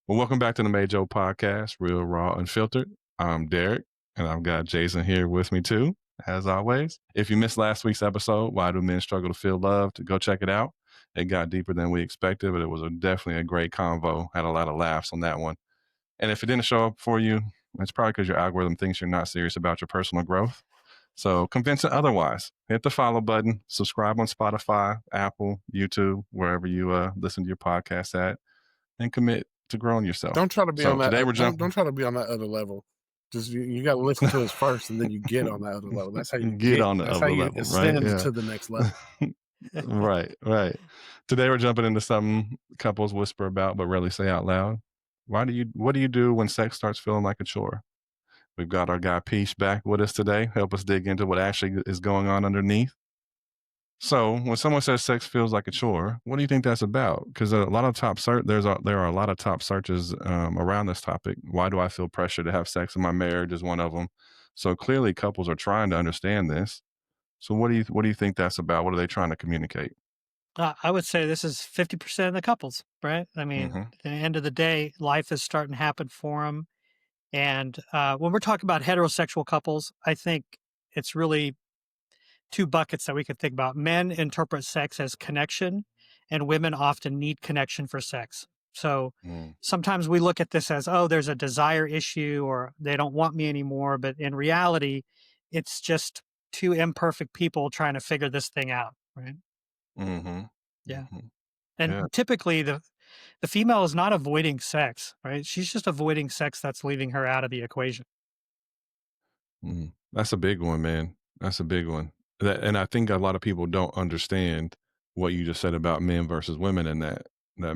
Well, welcome back to the Majo Podcast, Real, Raw, Unfiltered. I'm Derek, and I've got Jason here with me too, as always. If you missed last week's episode, Why Do Men Struggle to Feel Loved? Go check it out. It got deeper than we expected, but it was definitely a great convo. Had a lot of laughs on that one. And if it didn't show up for you, it's probably because your algorithm thinks you're not serious about your personal growth. So convince it otherwise. Hit the follow button, subscribe on Spotify, Apple, YouTube, wherever you listen to your podcast at, and commit to growing yourself. Don't try to be So on that. today we're Don't jumping. try to be on that other level. Just you got to listen to us first, and then you get on that other level. That's how you Get on the That's how other you level, right? ascend Yeah. to the next level. Right. Today we're jumping into something couples whisper about but rarely say out loud. What do you do when sex starts feeling like a chore? We've got our guy Piyush back with us today. Help us dig into what actually is going on underneath. So when someone says sex feels like a chore, what do you think that's about? Because a lot of there are a lot of top searches around this topic. Why do I feel pressure to have sex in my marriage is one of them. So clearly couples are trying to understand this. So what do you think that's about? What are they trying to communicate? I would say this is 50% of the couples, right? I mean, Mm-hmm. at the end of the day, life is starting to happen for them. And when we're talking about heterosexual couples, I think it's really two buckets that we could think about. Men interpret sex as connection, and women often need connection for sex. So sometimes we look at this as, oh, there's a desire issue or they don't want me anymore. But in reality, it's just two imperfect people trying to figure this thing out, right? Mm-hmm. Yeah. Mm-hmm. And Yeah. typically the female is not avoiding sex, right? She's just avoiding sex that's leaving her out of the equation. That's a big one, man. That's a big one. And I think a lot of people don't understand what you just said about men versus women, and that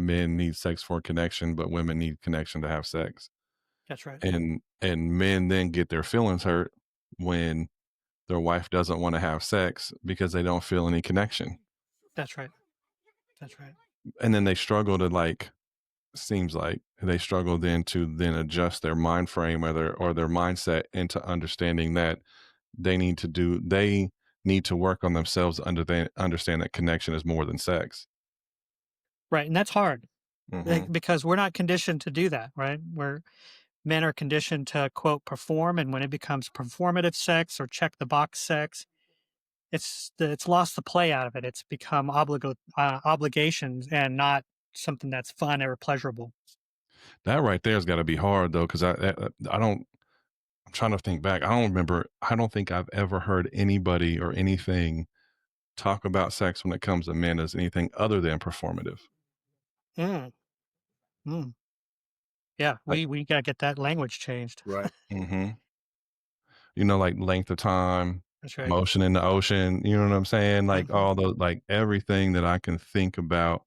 men need sex for connection, but women need connection to have sex. That's right. And men then get their feelings hurt when their wife doesn't want to have sex because they don't feel any connection. That's right. That's right. And then they struggle to seems like they struggle then to adjust their mind frame or their mindset into understanding that they need to work on themselves to understand that connection is more than sex. Right. And that's hard Mm-hmm. because we're not conditioned to do that, right? Men are conditioned to quote perform. And when it becomes performative sex or check the box sex, it's lost the play out of it. It's become obligations and not something that's fun or pleasurable. That right there has got to be hard though, because I don't. I'm trying to think back. I don't remember. I don't think I've ever heard anybody or anything talk about sex when it comes to men as anything other than performative. Mm. Mm. Yeah, Like, we gotta get that language changed. Right. mm-hmm. Like length of time, That's right. motion in the ocean. You know what I'm saying? Like Mhm. all the everything that I can think about.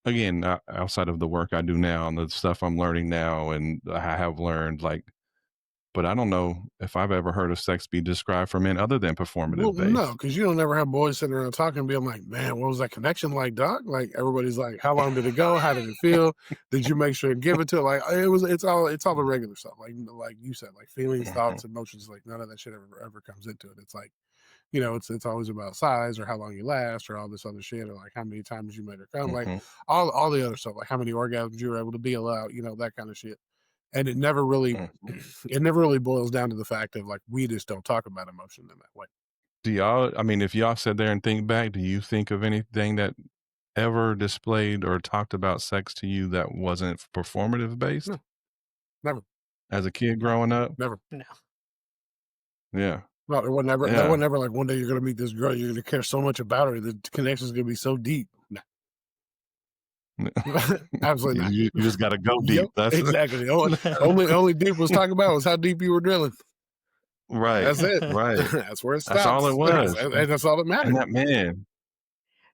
Again, outside of the work I do now and the stuff I'm learning now, and I have learned but I don't know if I've ever heard of sex be described for men other than Well, performative no, based. because you don't ever have boys sitting around talking, being like, "Man, what was that connection like, doc?" Like everybody's like, "How long did it go? How did it feel? Did you make sure to give it to it?" Like it's all the regular stuff. Like you said, like feelings, Mhm. thoughts, emotions. Like none of that shit ever comes into it. It's like it's always about size or how long you last or all this other shit or like how many times you made her come, like Mhm. all the other stuff, like how many orgasms you were able to be allowed, that kind of shit. And it never really Mhm. it never really boils down to the fact of like we just don't talk about emotion in that way. Do y'all? I mean, if y'all sit there and think back, do you think of anything that ever displayed or talked about sex to you that wasn't performative based No, never, as a kid No, growing up? never. no. Yeah. No, that Yeah. wasn't ever like one day you're gonna meet this girl, you're gonna care so much about her, the connection's gonna be so deep. No. Absolutely not. You just got to go Yep, deep. That's exactly. Only deep was talking about was how deep you were drilling. right. That's it. Right. That's where it That's all it stops. was. And that's all that And mattered. that man.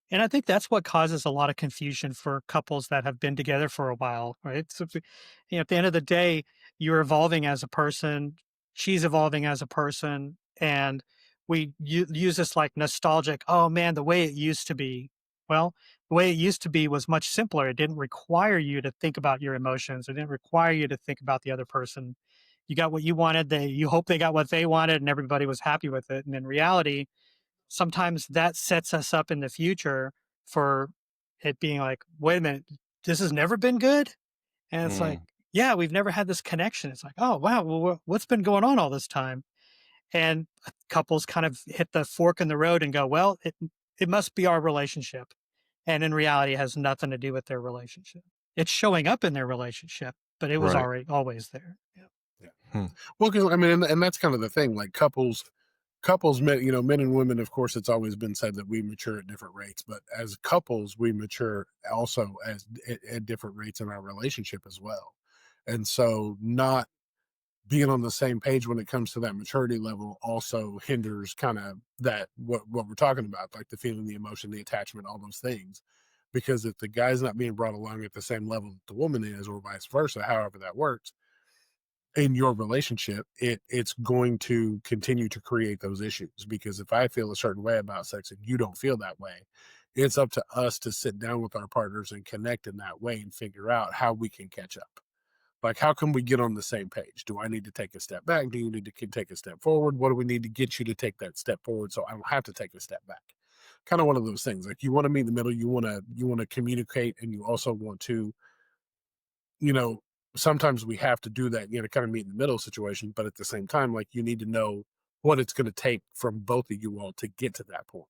And I think that's what causes a lot of confusion for couples that have been together for a while, right? So, at the end of the day, you're evolving as a person, she's evolving as a person, and we use this like nostalgic, oh man, the way it used to be. Well, the way it used to be was much simpler. It didn't require you to think about your emotions. It didn't require you to think about the other person. You got what you wanted. You hope they got what they wanted, and everybody was happy with it. And in reality, sometimes that sets us up in the future for it being like, wait a minute, this has never been good. And it's like, Mm. yeah, we've never had this connection. It's like, oh, wow, well, what's been going on all this time? And couples kind of hit the fork in the road and go, well, it must be our relationship. And in reality, it has nothing to do with their relationship. It's showing up in their relationship, but it was Right. already always there. Yeah. Yeah. Hmm. Well, because I mean, and that's kind of the thing. Like couples, men, men and women. Of course, it's always been said that we mature at different rates, but as couples, we mature also at different rates in our relationship as well. And so, not being on the same page when it comes to that maturity level also hinders kind of that what we're talking about, like the feeling, the emotion, the attachment, all those things. Because if the guy's not being brought along at the same level that the woman is, or vice versa, however that works in your relationship, it's going to continue to create those issues. Because if I feel a certain way about sex and you don't feel that way, it's up to us to sit down with our partners and connect in that way and figure out how we can catch up. Like, how can we get on the same page? Do I need to take a step back? Do you need to take a step forward? What do we need to get you to take that step forward so I don't have to take a step back? Kind of one of those things. Like, you want to meet in the middle, you want to communicate, and you also want to, you know, sometimes we have to do that, kind of meet in the middle situation, but at the same time, like, you need to know what it's going to take from both of you all to get to that point.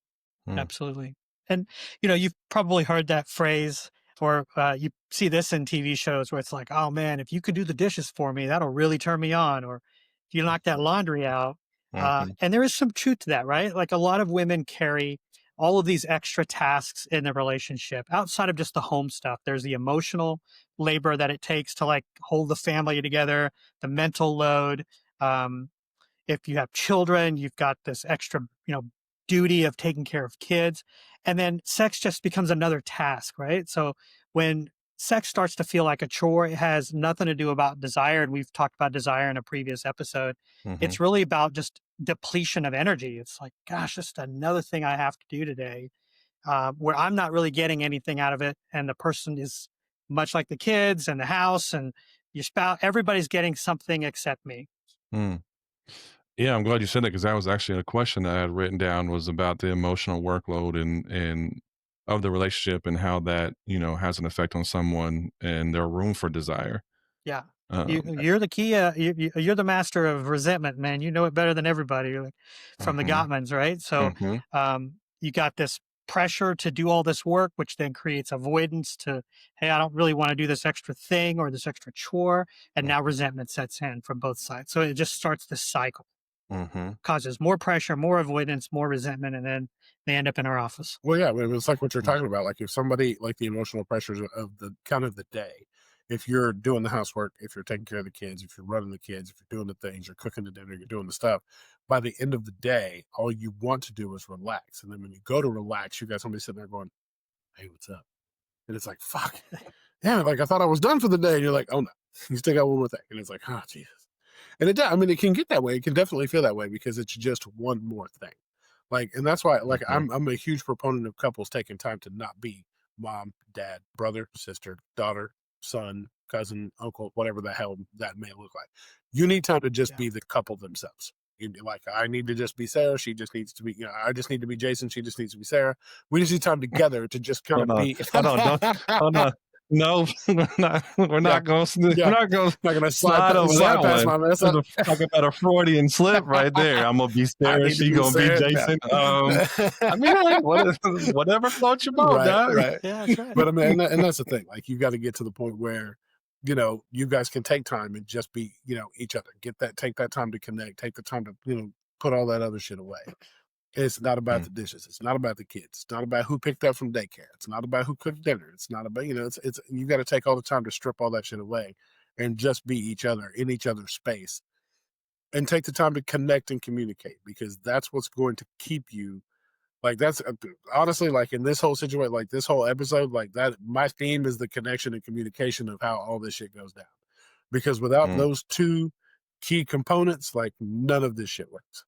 Hmm. Absolutely. And, you've probably heard that phrase, or you see this in TV shows where it's like, oh man, if you could do the dishes for me, that'll really turn me on. Or if you knock that laundry out. Mhm. And there is some truth to that, right? Like a lot of women carry all of these extra tasks in the relationship outside of just the home stuff. There's the emotional labor that it takes to like hold the family together, the mental load. Um, if you have children, you've got this extra, duty of taking care of kids. And then sex just becomes another task, right? So when sex starts to feel like a chore, it has nothing to do about desire. And we've talked about desire in a previous episode. Mhm. It's really about just depletion of energy. It's like, gosh, just another thing I have to do today, where I'm not really getting anything out of it. And the person is much like the kids and the house and your spouse, everybody's getting something except me. Mm. Yeah, I'm glad you said that because that was actually a question that I had written down was about the emotional workload and of the relationship and how that, has an effect on someone and their room for desire. Yeah. Um, You're the key. You're the master of resentment, man. You know it better than everybody. You're like from the mhm, Gottmans, right? So, mhm, you got this pressure to do all this work, which then creates avoidance to, hey, I don't really want to do this extra thing or this extra chore, and now mhm, resentment sets in from both sides. So it just starts this cycle, mhm, causes more pressure, more avoidance, more resentment, and then they end up in our office. Well, yeah, I mean, it's like what you're mm, talking about. Like, if somebody, like, the emotional pressures of the kind of the day, if you're doing the housework, if you're taking care of the kids, if you're running the kids, if you're doing the things, you're cooking the dinner, you're doing the stuff, by the end of the day, all you want to do is relax. And then when you go to relax, you got somebody sitting there going, "Hey, what's up?" And it's like, "Fuck, yeah, like I thought I was done for the day." And you're like, "Oh no, you still got one more thing." And it's like, "Oh Jesus." And I mean, it can get that way. It can definitely feel that way because it's just one more thing. Like, and that's why, like, mhm, I'm a huge proponent of couples taking time to not be mom, dad, brother, sister, daughter, son, cousin, uncle, whatever the hell that may look like. You need time to just Yeah. be the couple themselves. Like, I need to just be Sarah. She just needs to be, I just need to be Jason. She just needs to be Sarah. We just need time together to just kind hold of on, be. hold on, don't, hold on. No, we're Yeah, not going. We're yeah. not going to Not gonna slide over that slide past one. my mess Talk up. about a Freudian slip right there. I'm gonna be I Sarah. need to She be gonna be Sarah. Yeah. Jason. I mean, hey, whatever floats your boat, Right, dog. right. Yeah, that's right. But I mean, and that's the thing. Like, you got to get to the point where, you guys can take time and just be, each other. Take that time to connect. Take the time to, put all that other shit away. It's not about Mm, the dishes. It's not about the kids. It's not about who picked up from daycare. It's not about who cooked dinner. It's not about, it's you got to take all the time to strip all that shit away and just be each other in each other's space and take the time to connect and communicate, because that's what's going to keep you, like, that's honestly, like, in this whole situation, like this whole episode, like, that my theme is the connection and communication of how all this shit goes down, because without mm. those two key components, like, none of this shit works.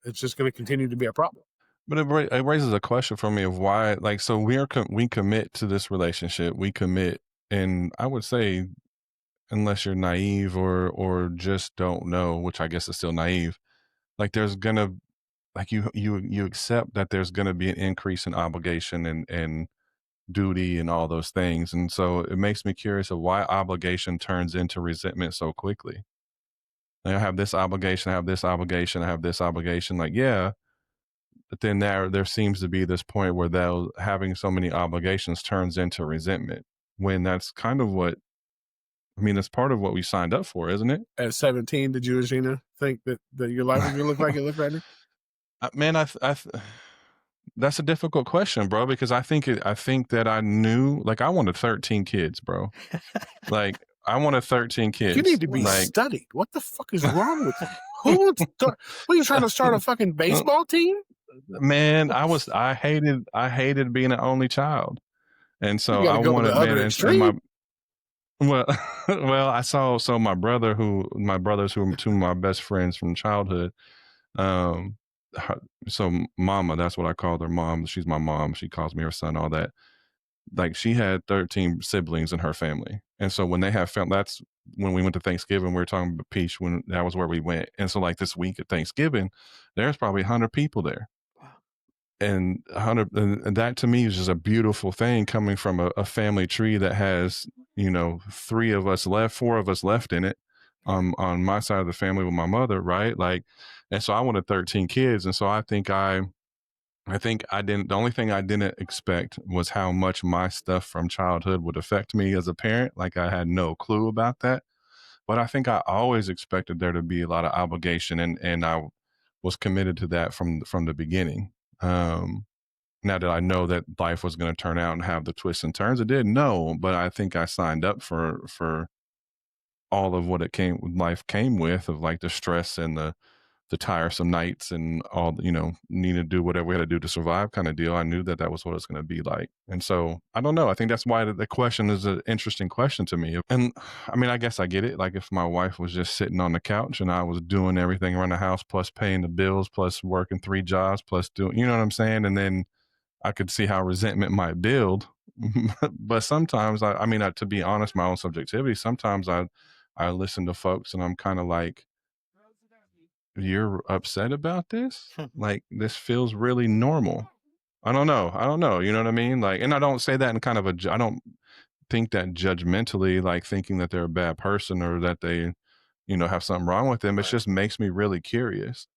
It's just going to continue to be a problem. But it raises a question for me of why, like, so we commit to this relationship, we commit, and I would say, unless you're naive or just don't know, which I guess is still naive, like there's gonna like you accept that there's gonna be an increase in obligation and duty and all those things. And so it makes me curious of why obligation turns into resentment so quickly. Like, I have this obligation, I have this obligation, I have this obligation. Like, yeah, but then there seems to be this point where they'll having so many obligations turns into resentment when that's kind of what I mean, that's part of what we signed up for, isn't it? At 17, did you and Gina think that your life was gonna look like it looked right now? Man, that's a difficult question, bro, because I think that I knew, like, I wanted 13 kids, bro. Like, I wanted 13 You need kids. to be Like, studied. What the fuck is wrong with you? Who would start? What are you trying to start a fucking baseball team? man, I hated being an only child. And You so got I to go to the wanted, man, other and my extreme. well, well, I saw so my brothers who are two of my best friends from childhood. Um, so Mama, that's what I called her. Mom, she's my mom. She calls me her son. All that. Like she had 13 siblings in her family, and so when they have that's when we went to Thanksgiving. We were talking about Peach when that was where we went, and so like this week at Thanksgiving, there's probably 100 people there and 100 and that to me is just a beautiful thing coming from a family tree that has four of us left in it on my side of the family with my mother, right? Like, and so I wanted 13 kids, and so I think I didn't the only thing I didn't expect was how much my stuff from childhood would affect me as a parent. Like, I had no clue about that, but I think I always expected there to be a lot of obligation, and I was committed to that from the beginning. um Now that I know that life was going to turn out and have the twists and turns, it did. No, but I think I signed up for all of what life came with, of like the stress and the tiresome nights and all need to do whatever we had to do to survive kind of deal. I knew that was what it's going to be like. And so I don't know. I think that's why the question is an interesting question to me. And I mean, I guess I get it. Like, if my wife was just sitting on the couch and I was doing everything around the house, plus paying the bills, plus working 3 jobs, plus doing, you know what I'm saying? And then I could see how resentment might build. But sometimes I mean, to be honest, my own subjectivity, sometimes I listen to folks and I'm kind of like, you're upset about this? Like, this feels really normal. I don't know. You know what I mean? Like, and I don't say that in kind of I don't think that judgmentally, like thinking that they're a bad person or that they, have something wrong with them. It just makes me really curious.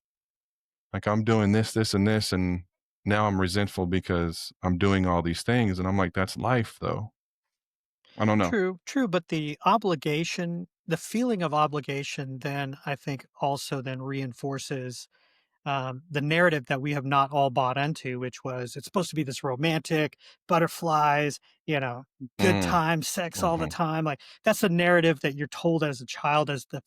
Like, I'm doing this, and this, and now I'm resentful because I'm doing all these things. And I'm like, that's life though. I don't know. True, true, but the feeling of obligation then I think also then reinforces the narrative that we have not all bought into, which was it's supposed to be this romantic butterflies, good Mm, time, sex all the hmm. time. Like that's the narrative that you're told as a child as the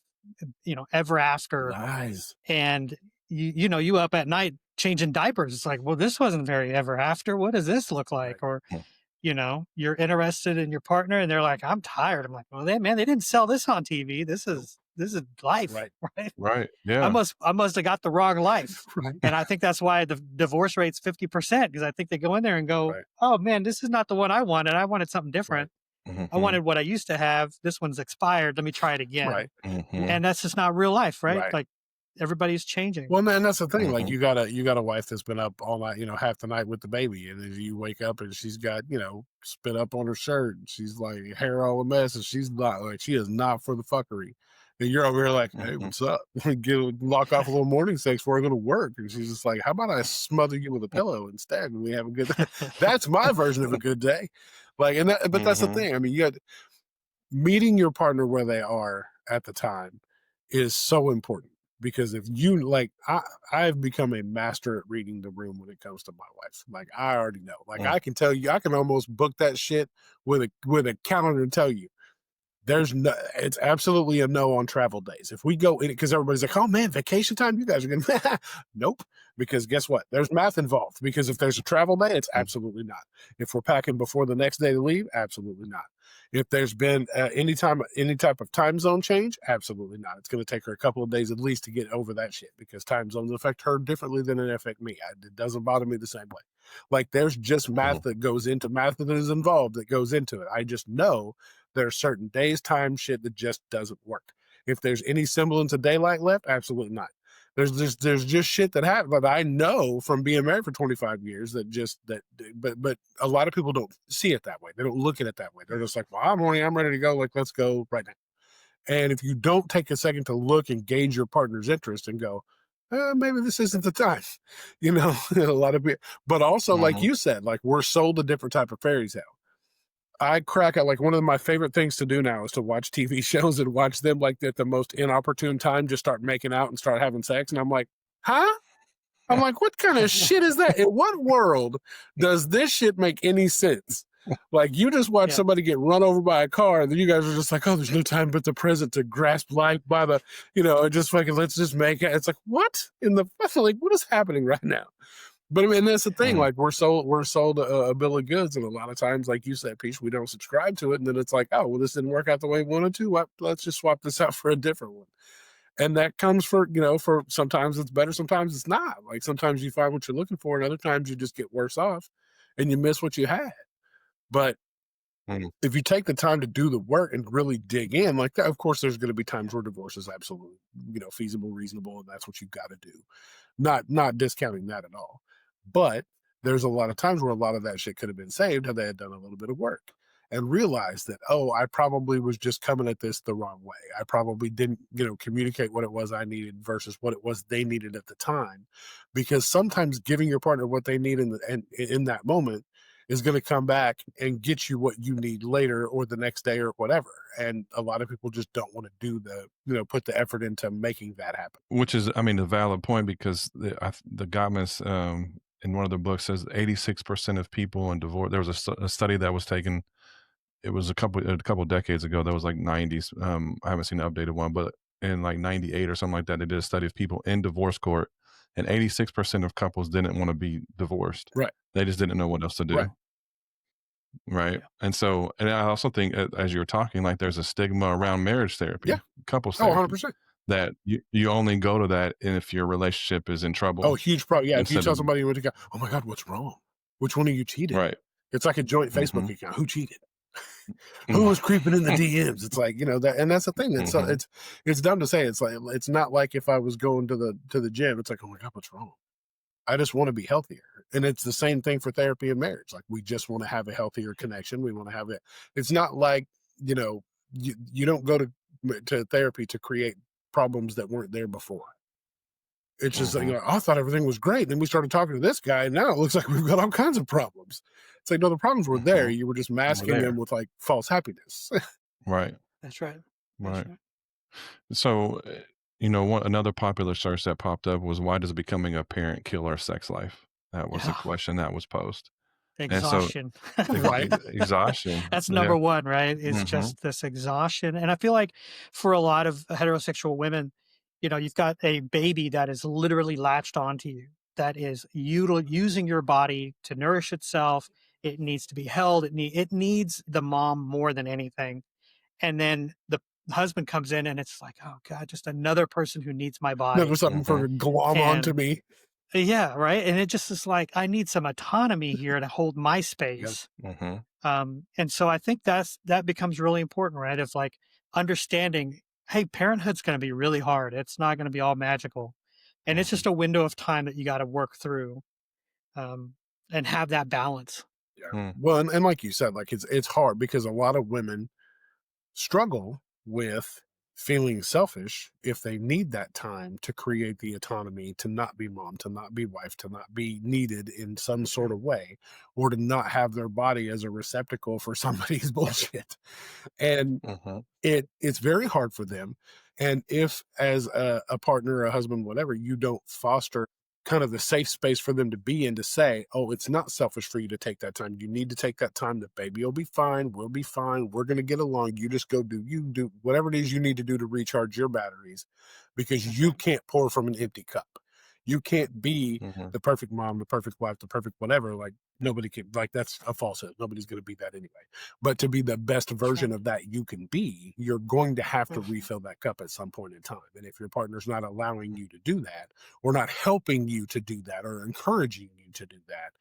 ever after, Lies. and you up at night changing diapers. It's like, well, this wasn't very ever after. What does this look like? Right. Or you're interested in your partner and they're like, I'm tired. I'm like, well, they didn't sell this on TV. This is life, Right. right? Right. I Yeah. must have got the wrong life. Right. And I think that's why the divorce rate's 50%, because I think they go in there and go, Right. oh man, this is not the one I wanted. I wanted something Right. different. I Hmm. wanted what I used to have. This one's expired. Let me try it again. Right. Hmm. And that's just not real life, right? Right. Like everybody's changing. Well, and that's the thing. Like, Hmm. you got a wife that's been up all night, half the night with the baby, and then you wake up and she's got spit up on her shirt, and she's like hair all a mess, and she's not like she is not for the fuckery. And you're over here like, hey, Hmm. what's up? Lock off a little morning sex before I go to work, and she's just like, how about I smother you with a pillow instead, and we have a good. That's my version of a good day. Like, but that's the Hmm. thing. I mean, you got meeting your partner where they are at the time is so important, because if you like I've become a master at reading the room when it comes to my wife. Like, I already know. Like, I can tell you, I can almost book that shit with a calendar and tell you there's no, it's absolutely a no on travel days. If we go in it, because everybody's like, oh man, vacation time, you guys are gonna nope. Because guess what? There's math involved. Because if there's a travel day, it's absolutely not. If we're packing before the next day to leave, absolutely not. If there's been any type of time zone change, absolutely not. It's going to take her a couple of days at least to get over that shit, because time zones affect her differently than it affect me. It doesn't bother me the same way. Like, there's just math that goes into math that is involved that goes into it. I just know there are certain days, time, shit that just doesn't work. If there's any semblance of daylight left, absolutely not. There's just shit that happens that I know from being married for 25 years that just that but a lot of people don't see it that way. They don't look at it that way. They're just like, well, I'm ready to go. Like, let's go right now. And if you don't take a second to look and gauge your partner's interest and go, maybe this isn't the time, a lot of people, but also like Mhm. you said, like we're sold a different type of fairy tale. I crack out like one of my favorite things to do now is to watch TV shows and watch them like at the most inopportune time just start making out and start having sex. And I'm like, huh? I'm like, what kind of shit is that? In what world does this shit make any sense? Like you just watch Yeah. somebody get run over by a car, and then you guys are just like, oh, there's no time but the present to grasp life by the, and just fucking let's just make it. It's like, what in the like what is happening right now? But I mean, that's the thing. Mm. Like we're sold a bill of goods, and a lot of times, like you said, Peach, we don't subscribe to it, and then it's like, oh, well, this didn't work out the way we wanted to. Well, let's just swap this out for a different one. And that comes for sometimes it's better, sometimes it's not. Like sometimes you find what you're looking for, and other times you just get worse off, and you miss what you had. But Mm. if you take the time to do the work and really dig in like that, of course, there's going to be times where divorce is absolutely, feasible, reasonable, and that's what you got to do. Not discounting that at all. But there's a lot of times where a lot of that shit could have been saved had they had done a little bit of work and realized that, oh, I probably was just coming at this the wrong way. I probably didn't, communicate what it was I needed versus what it was they needed at the time. Because sometimes giving your partner what they need and in that moment is going to come back and get you what you need later or the next day or whatever. And a lot of people just don't want to do put the effort into making that happen. Which is, I mean, a valid point because the Gottman's in one of their books says 86% of people in divorce. There was a study that was taken. It was a couple decades ago. That was like 90s. I haven't seen the updated one, but in like 98 or something like that, they did a study of people in divorce court, and 86% of couples didn't want to be divorced. Right. They just didn't know what else to do. Right. Right. Yeah. And so, and I also think as you were talking, like there's a stigma around marriage therapy, Yeah. couples Oh, therapy, 100%. that you only go to that if your relationship is in trouble. Oh, huge problem. Yeah. If you instead tell of somebody you went to go, oh my God, what's wrong? Which one of you cheated? right. It's like a joint Facebook Mhm. account. Who cheated? Who was creeping in the DMs? It's like, that, and that's the thing. It's Mhm. it's dumb to say. It's like it's not like if I was going to the gym. It's like, oh my God, what's wrong? I just want to be healthier. And it's the same thing for therapy and marriage. Like we just want to have a healthier connection. We want to have it. It's not like, you don't go to therapy to create problems that weren't there before. It's just like, Mhm. I thought everything was great. Then we started talking to this guy, and now it looks like we've got all kinds of problems. It's like, no, the problems were there. Mhm. You were just Over masking them there. with like false happiness. Right. That's right. That's Right. right. So, another popular search that popped up was, why does becoming a parent kill our sex life? That was a Yeah. question that was posed. And so, Exhaustion. Right. exhaustion. That's Yeah. number one, right? Is Mhm. just this exhaustion. And I feel like for a lot of heterosexual women, you've got a baby that is literally latched onto you, that is using your body to nourish itself. It needs to be held. It needs the mom more than anything. And then the husband comes in and it's like, oh God, just another person who needs my There was body. something for Mhm. to glom onto And me. yeah, right. And it just is like, I need some autonomy here to hold my Yeah. space. Mhm. And so I think that becomes really important, right? Of like understanding, hey, parenthood's going to be really hard. It's not going to be all magical, and it's Mhm. just a window of time that you got to work through, and have that balance. Yeah. Mm. Well, and like you said, like it's hard because a lot of women struggle with feeling selfish if they need that time to create the autonomy to not be mom, to not be wife, to not be needed in some That's sort right. of way, or to not have their body as a receptacle for somebody's bullshit. And Mhm. it's very hard for them. And if as a partner, a husband, whatever, you don't foster kind of the safe space for them to be in to say, oh, it's not selfish for you to take that time. You need to take that time. The baby will be fine. We'll be fine. We're going to get along. You just go do whatever it is you need to do to recharge your batteries because That's you right. can't pour from an empty cup. You can't be Mhm. the perfect mom, the perfect wife, the perfect whatever. Like nobody can, like that's a falsehood. Nobody's going to be that anyway. But to be the best That's right. version of that you can be, you're going to have to Mhm. refill that cup at some point in time. And if your partner's not allowing you to do that, or not helping you to do that, or encouraging you to do that,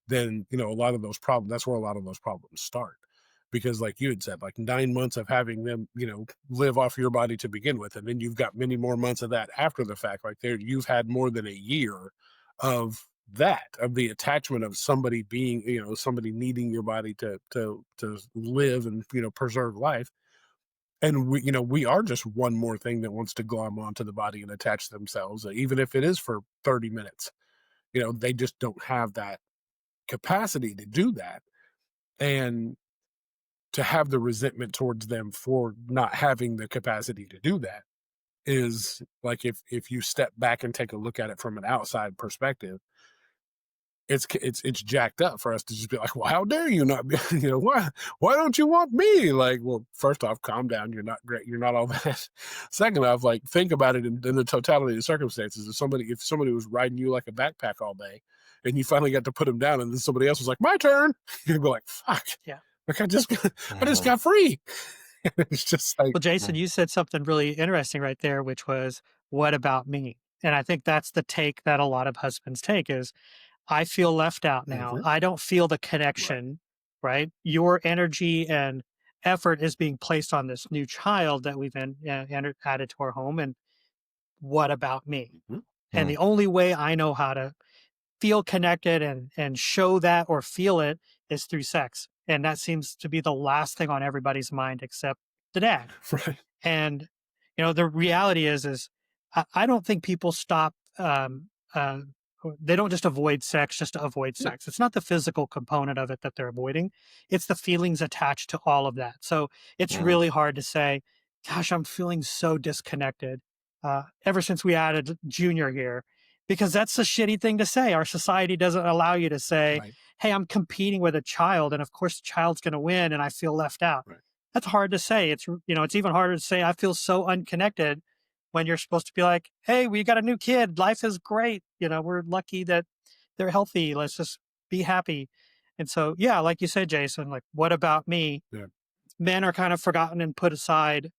then a lot of those problems. That's where a lot of those problems start, because like you had said, like 9 months of having them, live off your body to begin with, and then you've got many more months of that after the fact. Like there, you've had more than a year of of the attachment of somebody being, somebody needing your body to live and preserve life. And we are just one more thing that wants to glom onto the body and attach themselves, even if it is for 30 minutes. They just don't have that capacity to do that. And to have the resentment towards them for not having the capacity to do that is like, if you step back and take a look at it from an outside perspective, it's jacked up for us to just be like, well, how dare you not be, why don't you want me? Like, well, first off, calm down. You're not great. You're not all that. Second off, like, think about it in the totality of the circumstances. If somebody was riding you like a backpack all day and you finally got to put him down and then somebody else was like, my turn, you'd be like, fuck. Yeah. Like I just got free. It's just like, Well, Jason, you said something really interesting right there, which was, what about me? And I think that's the take that a lot of husbands take is, I feel left out now. Mhm. I don't feel the Right. connection, right? Your energy and effort is being placed on this new child that we've added to our home. And what about me? Mhm. And the only way I know how to feel connected and show that or feel it is through sex. And that seems to be the last thing on everybody's mind except the dad. Right. And the reality is I don't think people stop. They don't just avoid sex just to avoid Yeah. sex. It's not the physical component of it that they're avoiding. It's the feelings attached to all of that. So it's really hard to say, "Gosh, I'm feeling so disconnected." Ever since we added Junior here, because that's a shitty thing to say. Our society doesn't allow you to say, Right. "Hey, I'm competing with a child, and of course the child's going to win, and I feel left out." Right. That's hard to say. It's even harder to say I feel so unconnected when you're supposed to be like, "Hey, we got a new kid. Life is great. We're lucky that they're healthy. Let's just be happy." And so, yeah, like you said, Jason, like, what about me? Yeah. Men are kind of forgotten and put aside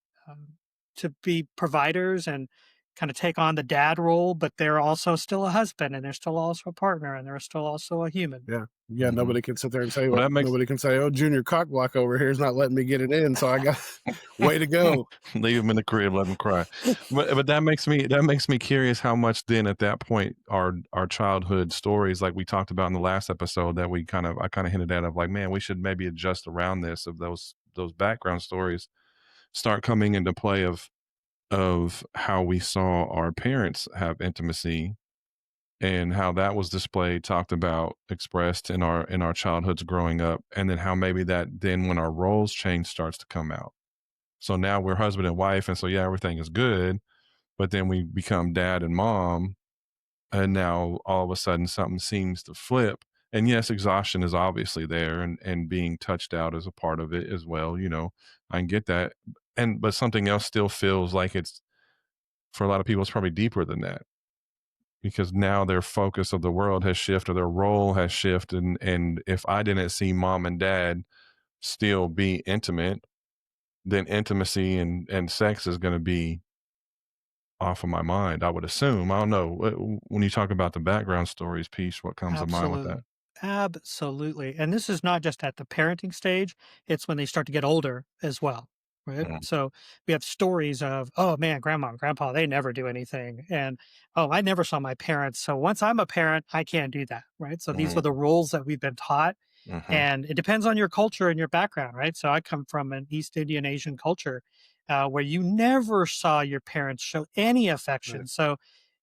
to be providers and kind of take on the dad role, but they're also still a husband and they're still also a partner and they're still also a human. Yeah. Yeah. Mhm. Nobody can sit there and say, Well, that makes nobody can say, oh, Junior cock block over here is not letting me get it in. So I got way to go. leave him in the crib, let him cry. But that makes me curious how much then at that point our childhood stories, like we talked about in the last episode, that I kind of hinted at, of like, man, we should maybe adjust around this, of those background stories start coming into play, of how we saw our parents have intimacy and how that was displayed, talked about, expressed in our childhoods growing up, and then how maybe that then when our roles change starts to come out. So now we're husband and wife, and so yeah, everything is good, but then we become dad and mom, and now all of a sudden something seems to flip. And yes, exhaustion is obviously there, and being touched out is a part of it as well. I can get that, but something else still feels like it's, for a lot of people, it's probably deeper than that, because now their focus of the world has shifted, their role has shifted, and if I didn't see mom and dad still be intimate, then intimacy and sex is going to be off of my mind, I would assume. I don't know. When you talk about the background stories piece, what comes to mind with that? Absolutely. Absolutely. And this is not just at the parenting stage, it's when they start to get older as well. Right. Mm, So we have stories of, oh man, grandma and grandpa, they never do anything. And oh, I never saw my parents. So once I'm a parent, I can't do that. Right. So these are mm, the roles that we've been taught. mhm, And it depends on your culture and your background. Right. So I come from an East Indian Asian culture where you never saw your parents show any Right. affection. So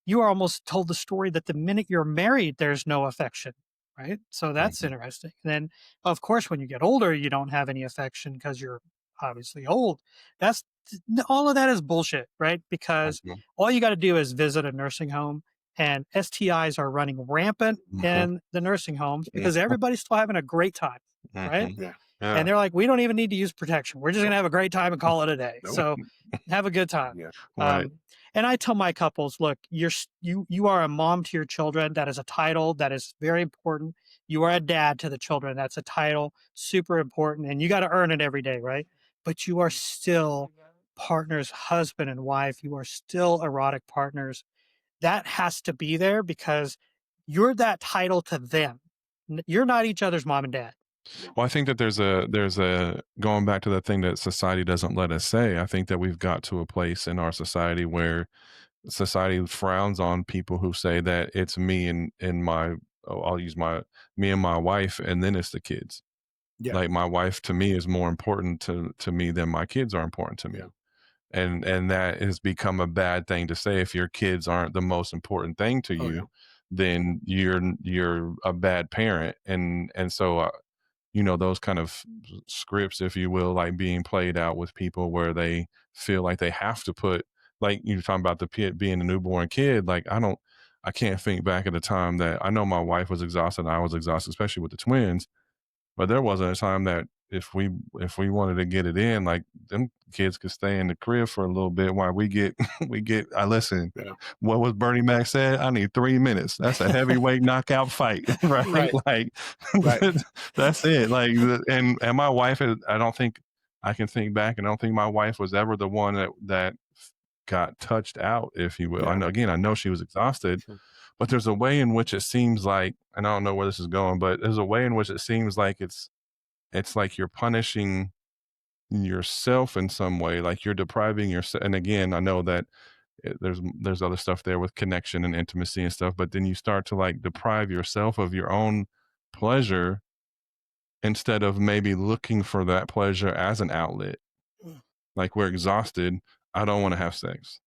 you are almost told the story that the minute you're married, there's no affection, right? So that's mhm, interesting. And then, of course, when you get older, you don't have any affection because you're obviously old. That's all of that is bullshit, right? Because mhm, all you got to do is visit a nursing home, and STIs are running rampant mhm, in the nursing homes because mhm, everybody's still having a great time, right? mhm. Yeah. And Yeah. they're like, we don't even need to use protection. We're just going to have a great time and call it a day. Nope. So have a good time. Yeah. Right. And I tell my couples, look, you are a mom to your children. That is a title that is very important. You are a dad to the children. That's a title, super important. And you got to earn it every day, right? But you are still partners, husband and wife. You are still erotic partners. That has to be there because you're that title to them. You're not each other's mom and dad. Well, I think that there's a going back to the thing that society doesn't let us say. I think that we've got to a place in our society where society frowns on people who say that it's me and my I'll use my me and my wife and then it's the kids. Yeah. Like my wife to me is more important to me than my kids are important to me. Yeah. And that has become a bad thing to say. If your kids aren't the most important thing to Oh yeah. you, then you're a bad parent. And so you know, those kind of scripts, if you will, like being played out with people where they feel like they have to put, like you're talking about the kid being a newborn kid. Like I can't think back at a time that I know my wife was exhausted and I was exhausted, especially with the twins. But there wasn't a time that if we wanted to get it in, like them kids could stay in the crib for a little bit while we get I listen. Yeah. What was Bernie Mac said? I need 3 minutes. That's a heavyweight knockout fight, right? Right. Like Right. that's it. Like and my wife I don't think I can think back and I don't think my wife was ever the one that got touched out, if you will. Yeah. I know she was exhausted, Sure. but there's a way in which it seems like, and I don't know where this is going, but there's a way in which it seems like it's like you're punishing yourself in some way, like you're depriving yourself. And again, I know that there's other stuff there with connection and intimacy and stuff, but then you start to like deprive yourself of your own pleasure instead of maybe looking for that pleasure as an outlet. Mm. Like we're exhausted. I don't want to have sex.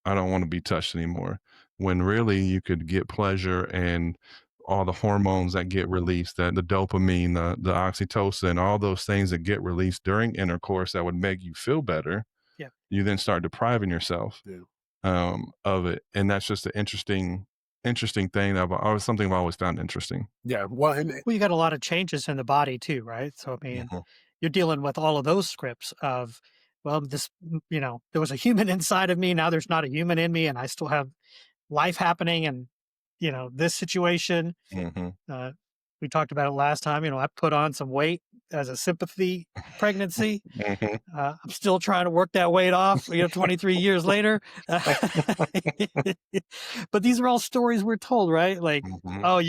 I don't want to be touched anymore. When really you could get pleasure and all the hormones that get released, that the dopamine, the oxytocin, all those things that get released during intercourse that would make you feel better, Yeah. you then start depriving yourself Yeah. of it. And that's just an interesting thing that something I've always found interesting. Yeah. Well, and Well, you got a lot of changes in the body too, right? So, I mean, Mhm. you're dealing with all of those scripts of, well, there was a human inside of me. Now there's not a human in me, and I still have life happening. And, this situation, Mhm. uh, we talked about it last time. I put on some weight as a sympathy pregnancy. Mhm. I'm still trying to work that weight off, 23 years later. But these are all stories we're told, right? Like, Mhm. oh,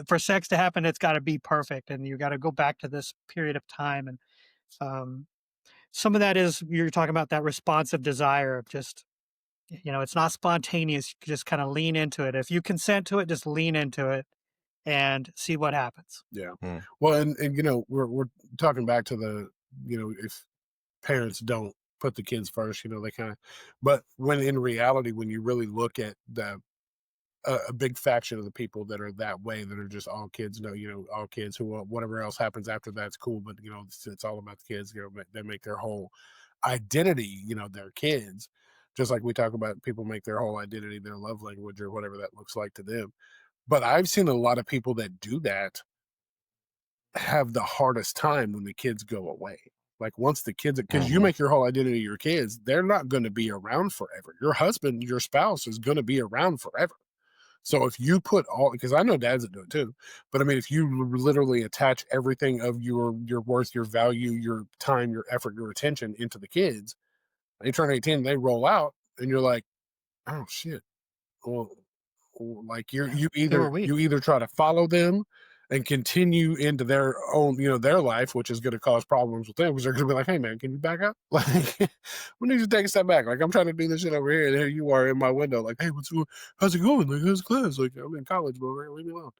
for sex to happen, it's got to be perfect, and you got to go back to this period of time. And um, some of that is you're talking about that responsive desire of just, it's not spontaneous. You just kind of lean into it. If you consent to it, just lean into it and see what happens. yeah. Mm. Well, and we're talking back to the if parents don't put the kids first, they kind of, but when in reality, when you really look at a big faction of the people that are that way, that are just all kids, all kids who whatever else happens after that's cool, but it's all about the kids. They make their whole identity, their kids. Just like we talk about, people make their whole identity their love language or whatever that looks like to them. But I've seen a lot of people that do that have the hardest time when the kids go away. Like once the kids, because you Mhm. make your whole identity your kids, they're not going to be around forever. Your husband, your spouse is going to be around forever. So if you put all, because I know dads that do it too, but I mean, if you literally attach everything of your worth, your value, your time, your effort, your attention into the kids, they turn 18, they roll out, and you're like, oh shit. Well, like Yeah. you Who either are we? you either try to follow them and continue into their own, their life, which is going to cause problems with them, because they're going to be like, hey man, can you back up? Like, we need to take a step back. Like, I'm trying to do this shit over here, and here you are in my window, like, hey, how's it going? Like, how's class? Like, I'm in college, bro, right? Leave me alone.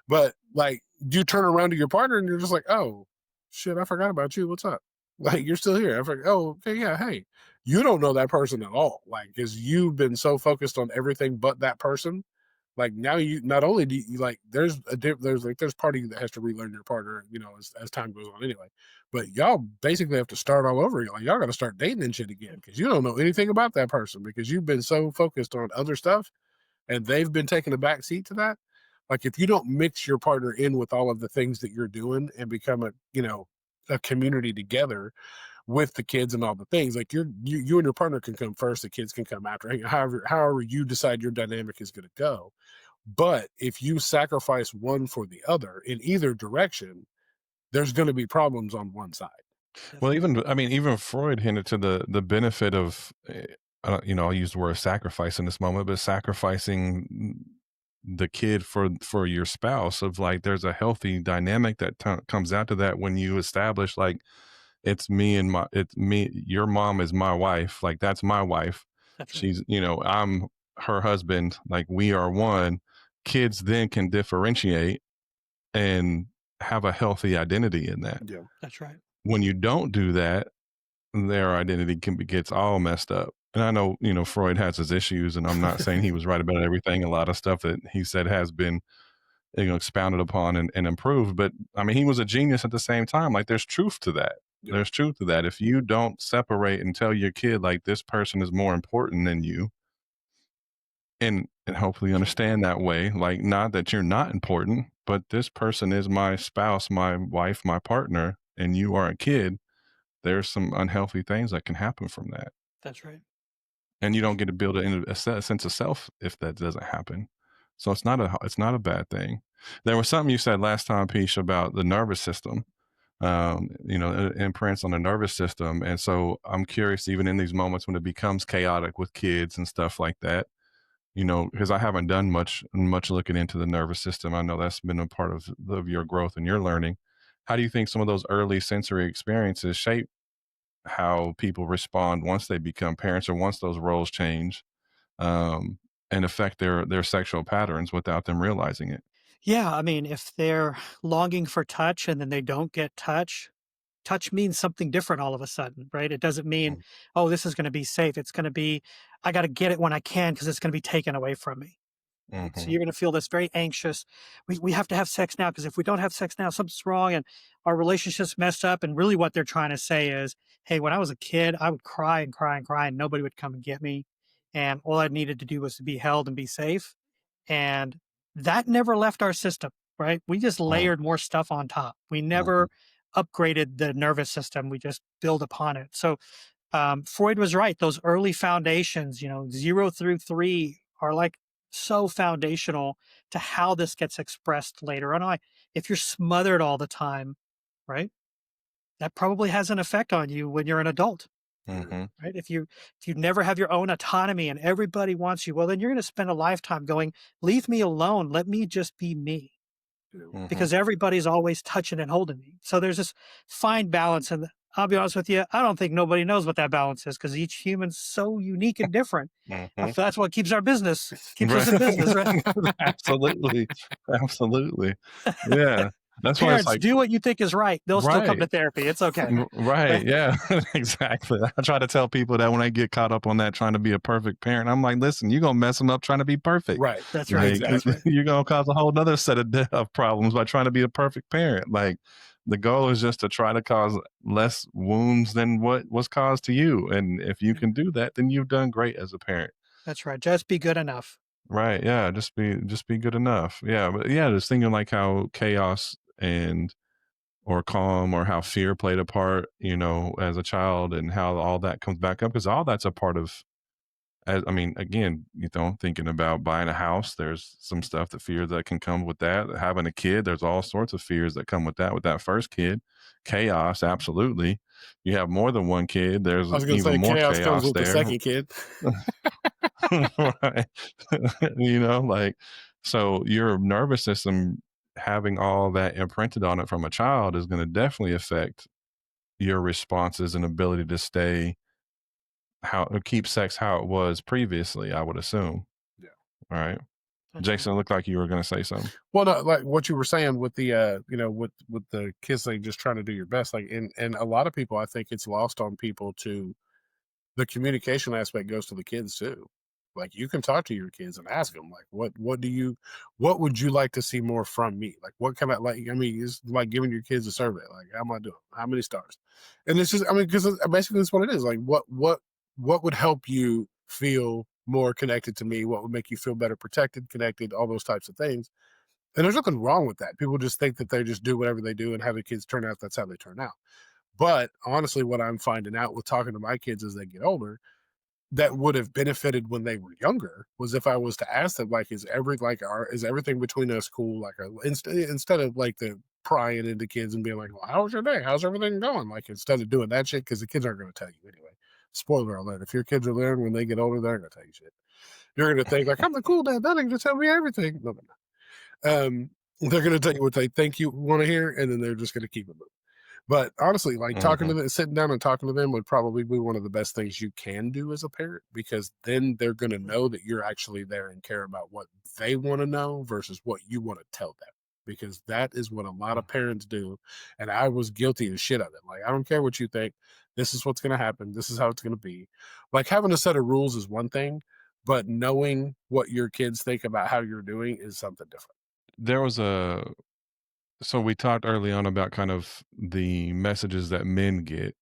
But like, you turn around to your partner and you're just like, oh shit, I forgot about you. What's up? Like, you're still here. I forgot. Oh, okay, yeah, hey. You don't know that person at all, like, because you've been so focused on everything but that person. Like, now you not only do you, like, there's part of you that has to relearn your partner, as time goes on anyway. But y'all basically have to start all over. Like, y'all got to start dating and shit again, because you don't know anything about that person, because you've been so focused on other stuff, and they've been taking a back seat to that. Like, if you don't mix your partner in with all of the things that you're doing and become a community together with the kids and all the things, like, you and your partner can come first, the kids can come after, however you decide your dynamic is going to go. But if you sacrifice one for the other in either direction, there's going to be problems on one side. Well, even Freud hinted to the benefit of, I don't, I'll use the word sacrifice in this moment, but sacrificing the kid for your spouse, of like there's a healthy dynamic that comes out to that when you establish like it's me, your mom is my wife, like that's my wife, That's right. she's, I'm her husband, like we are one. Kids then can differentiate and have a healthy identity in that. Yeah. That's right. When you don't do that, their identity gets all messed up. And I know, Freud has his issues, and I'm not saying he was right about everything. A lot of stuff that he said has been, expounded upon and improved. But I mean, he was a genius at the same time. Like, there's truth to that. Yeah. There's truth to that. If you don't separate and tell your kid like this person is more important than you, and hopefully understand that way, like not that you're not important, but this person is my spouse, my wife, my partner, and you are a kid, there's some unhealthy things that can happen from that. That's right. And you don't get to build a sense of self if that doesn't happen. So it's not a bad thing. There was something you said last time, Peach, about the nervous system. It imprints on the nervous system, and so I'm curious, even in these moments when it becomes chaotic with kids and stuff like that. Because I haven't done much looking into the nervous system. I know that's been a part of your growth and your learning. How do you think some of those early sensory experiences shape how people respond once they become parents or once those roles change, um, and affect their sexual patterns without them realizing it? Yeah, I mean, if they're longing for touch and then they don't get touch means something different all of a sudden, right? It doesn't mean, oh, this is going to be safe. It's going to be, I got to get it when I can because it's going to be taken away from me. Right? So Mm-hmm. you're going to feel this very anxious. We have to have sex now because if we don't have sex now, something's wrong and our relationship's messed up. And really, what they're trying to say is, hey, when I was a kid, I would cry and cry and cry, and nobody would come and get me. And all I needed to do was to be held and be safe. And that never left our system, right? We just layered more stuff on top. We Mm-hmm. never upgraded the nervous system. We just build upon it. So Freud was right. Those early foundations, 0 through 3 are like so foundational to how this gets expressed later on. If you're smothered all the time, right? That probably has an effect on you when you're an adult, Mm-hmm. right? If you never have your own autonomy and everybody wants you, well, then you're going to spend a lifetime going, leave me alone. Let me just be me Yeah. Mm-hmm. because everybody's always touching and holding me. So there's this fine balance. And I'll be honest with you, I don't think nobody knows what that balance is because each human's so unique and different. Mm-hmm. That's what keeps our business, keeps us Right. in business, right? Absolutely. Absolutely. Yeah. That's why it's Parents, like, do what you think is right. They'll still come right. to therapy. It's okay. Right. Right? Yeah. Exactly. I try to tell people that when I get caught up on that trying to be a perfect parent, I'm like, listen, you're gonna mess them up trying to be perfect. Right. That's right. Like, That's right. you're gonna cause a whole nother set of problems by trying to be a perfect parent. Like, the goal is just to try to cause less wounds than what was caused to you. And if you can do that, then you've done great as a parent. That's right. Just be good enough. Right. Yeah. Just be good enough. Yeah. But yeah, just thinking like how chaos and or calm or how fear played a part, as a child, and how all that comes back up, because all that's a part of, I mean, again, thinking about buying a house, there's some stuff, the fear that can come with that. Having a kid, there's all sorts of fears that come with that. With that first kid, chaos, absolutely. You have more than one kid, there's I was gonna even say more chaos comes chaos with the there. second kid. Right. Like, so your nervous system having all that imprinted on it from a child is going to definitely affect your responses and ability to stay keep sex how it was previously, I would assume. Yeah. All right. That's right. Jason, it looked like you were going to say something. Well, no, like what you were saying with the with the kids, like just trying to do your best, like and a lot of people, I think it's lost on people to the communication aspect goes to the kids too. Like you can talk to your kids and ask them like, what would you like to see more from me? Like, what kind of like, I mean, it's like giving your kids a survey. Like, how am I doing? How many stars? And it's just, I mean, because basically that's what it is. Like, what would help you feel more connected to me? What would make you feel better, protected, connected, all those types of things. And there's nothing wrong with that. People just think that they just do whatever they do and have the kids turn out. That's how they turn out. But honestly, what I'm finding out with talking to my kids as they get older, that would have benefited when they were younger was if I was to ask them, like, is everything between us cool? Like, instead of like the prying into kids and being like, well, how was your day? How's everything going? Like, instead of doing that shit, because the kids aren't going to tell you anyway. Spoiler alert: if your kids are learning when they get older, they're going to tell you shit. You're gonna think like, I'm the cool dad. That nigga just tell me everything. No, they're gonna tell you what they think you want to hear, and then they're just gonna keep it moving. But honestly, like talking to Mhm. them, sitting down and talking to them would probably be one of the best things you can do as a parent, because then they're going to know that you're actually there and care about what they want to know versus what you want to tell them. Because that is what a lot Mm. of parents do. And I was guilty as shit of it. Like, I don't care what you think. This is what's going to happen. This is how it's going to be. Like, having a set of rules is one thing, but knowing what your kids think about how you're doing is something different. There was a so we talked early on about kind of the messages that men get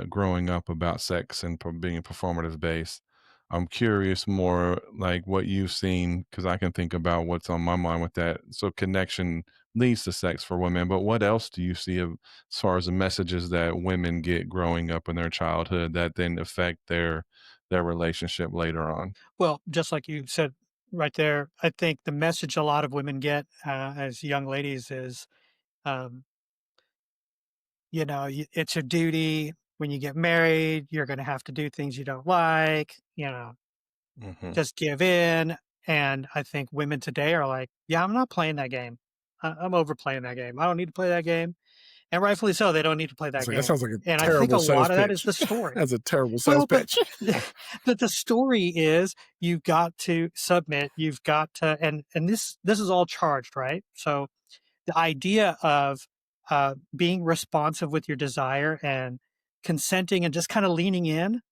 growing up about sex and being performative based. I'm curious more like what you've seen because I can think about what's on my mind with that. So connection leads to sex for women, but what else do you see as far as the messages that women get growing up in their childhood that then affect their relationship later on? Well, just like you said right there, I think the message a lot of women get as young ladies is, um, it's your duty when you get married, you're going to have to do things you don't like, Hmm. just give in. And I think women today are like, yeah, I'm not playing that game. I'm over playing that game. I don't need to play that game. And rightfully so, they don't need to play that So that game. sounds like a And I think a terrible sales lot of that is pitch. the story. That's a terrible sales Well, but pitch. the story is you've got to submit, you've got to, and this is all charged, right? So the idea of being responsive with your desire and consenting and just kind of leaning in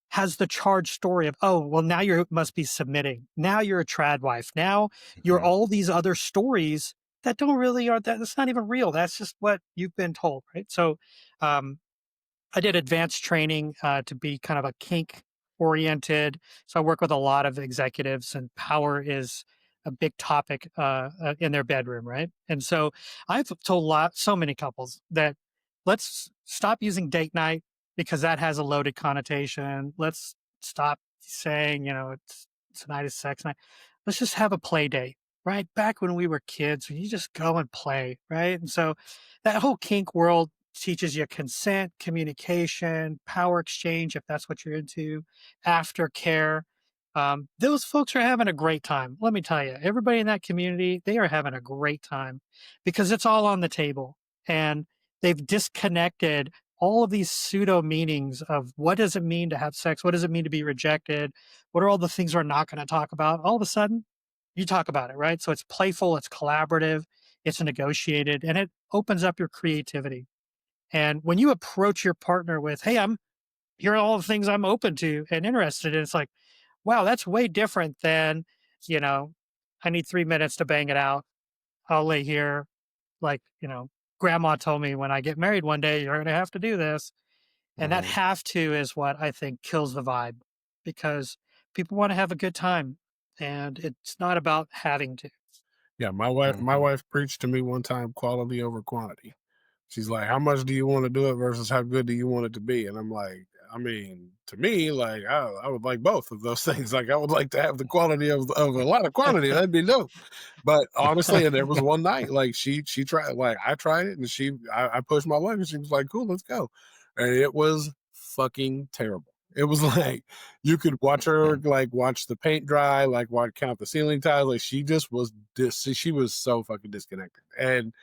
has the charged story of, oh, well, now you must be submitting. Now you're a trad wife. Now you're Hmm. all these other stories that don't really are that's not even real. That's just what you've been told, right? So um, I did advanced training to be kind of a kink oriented. So I work with a lot of executives, and power is a big topic in their bedroom, right? And so I've told so many couples that let's stop using date night because that has a loaded connotation. Let's stop saying, tonight is sex night. Let's just have a play date, right? Back when we were kids, you just go and play, right? And so that whole kink world teaches you consent, communication, power exchange, if that's what you're into, aftercare. Those folks are having a great time. Let me tell you, everybody in that community, they are having a great time because it's all on the table. And they've disconnected all of these pseudo meanings of what does it mean to have sex? What does it mean to be rejected? What are all the things we're not going to talk about? All of a sudden, you talk about it, right? So it's playful, it's collaborative, it's negotiated, and it opens up your creativity. And when you approach your partner with, hey, here are all the things I'm open to and interested in, it's like, wow, that's way different than, you know, I need 3 minutes to bang it out. I'll lay here. Like, grandma told me when I get married one day, you're going to have to do this. And that Hmm. have to is what I think kills the vibe because people want to have a good time and it's not about having to. Yeah, my Hmm. wife preached to me one time, quality over quantity. She's like, "How much do you want to do it versus how good do you want it to be?" And I'm like, I mean, to me, like I would like both of those things. Like I would like to have the quality of a lot of quantity. That'd be dope. But honestly, and there was one night, like she tried, like I tried it, and I pushed my luck, and she was like, "Cool, let's go," and it was fucking terrible. It was like you could watch her like watch the paint dry, like watch count the ceiling tiles. Like she just was she was so fucking disconnected. And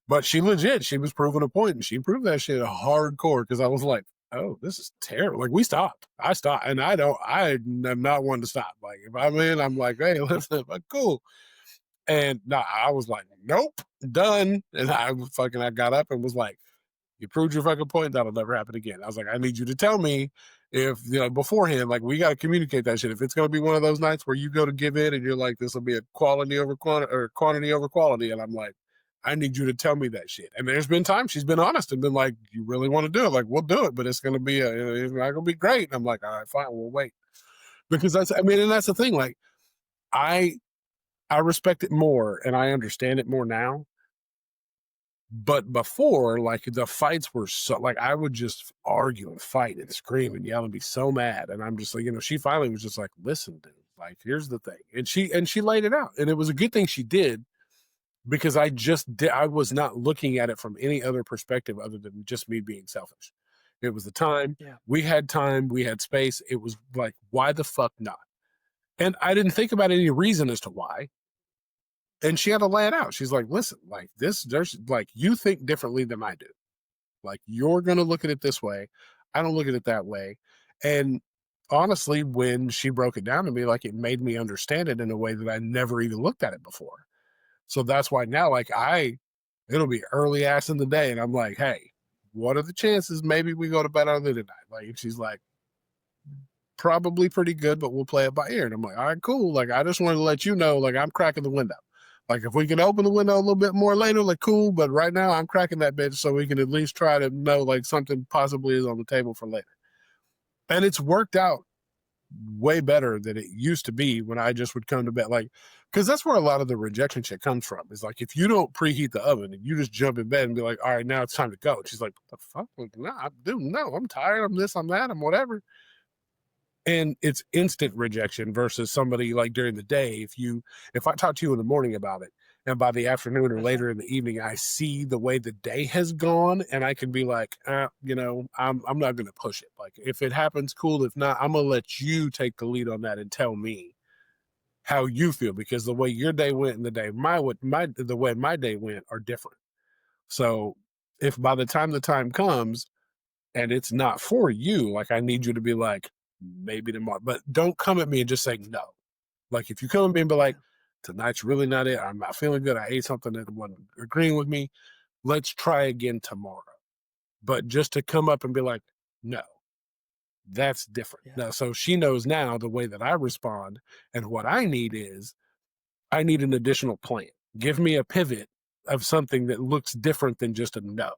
but she legit, she was proving a point, and she proved that shit hardcore because I was like, oh, this is terrible. Like we stopped. I stopped, and I am not one to stop. Like if I'm in, I'm like, hey, listen, cool. And no, I was like, nope, done. And I got up and was like, you proved your fucking point. That'll never happen again. I was like, I need you to tell me if, beforehand, like we got to communicate that shit. If it's going to be one of those nights where you go to give in and you're like, this will be a quality over quantity or quantity over quality. And I'm like, I need you to tell me that shit. And there's been times she's been honest and been like, you really want to do it? Like, we'll do it, but it's going to be, it's not going to be great. And I'm like, all right, fine, we'll wait. Because and that's the thing. Like, I, I respect it more and I understand it more now, but before, like the fights were so like I would just argue and fight and scream and yell and be so mad. And I'm just like, she finally was just like, listen, dude, like here's the thing. And she laid it out. And it was a good thing she did because I was not looking at it from any other perspective other than just me being selfish. It was the time, Yeah. we had space. It was like, why the fuck not? And I didn't think about any reason as to why. And she had to lay it out. She's like, listen, like this, there's like, you think differently than I do. Like, you're going to look at it this way. I don't look at it that way. And honestly, when she broke it down to me, like, it made me understand it in a way that I never even looked at it before. So that's why now, like, it'll be early ass in the day. And I'm like, hey, what are the chances maybe we go to bed early tonight? Like, and she's like, probably pretty good, but we'll play it by ear. And I'm like, all right, cool. Like, I just wanted to let you know, like, I'm cracking the window. Like, if we can open the window a little bit more later, like, cool. But right now, I'm cracking that bitch so we can at least try to know, like, something possibly is on the table for later. And it's worked out way better than it used to be when I just would come to bed. Like, because that's where a lot of the rejection shit comes from. Is like, if you don't preheat the oven and you just jump in bed and be like, all right, now it's time to go. And she's like, what the fuck? Like, nah, dude, no, I'm tired. I'm this, I'm that, I'm whatever. And it's instant rejection versus somebody like during the day. If I talk to you in the morning about it, and by the afternoon or later in the evening, I see the way the day has gone, and I can be like, you know, I'm not going to push it. Like, if it happens, cool. If not, I'm gonna let you take the lead on that and tell me how you feel, because the way your day went and the way my day went are different. So if by the time comes and it's not for you, like, I need you to be like, maybe tomorrow, but don't come at me and just say no. Like, if you come at me and be like, tonight's really not it, I'm not feeling good, I ate something that wasn't agreeing with me, let's try again tomorrow. But just to come up and be like, no, that's different. Yeah. Now, so she knows now the way that I respond, and what I need an additional plan. Give me a pivot of something that looks different than just a no.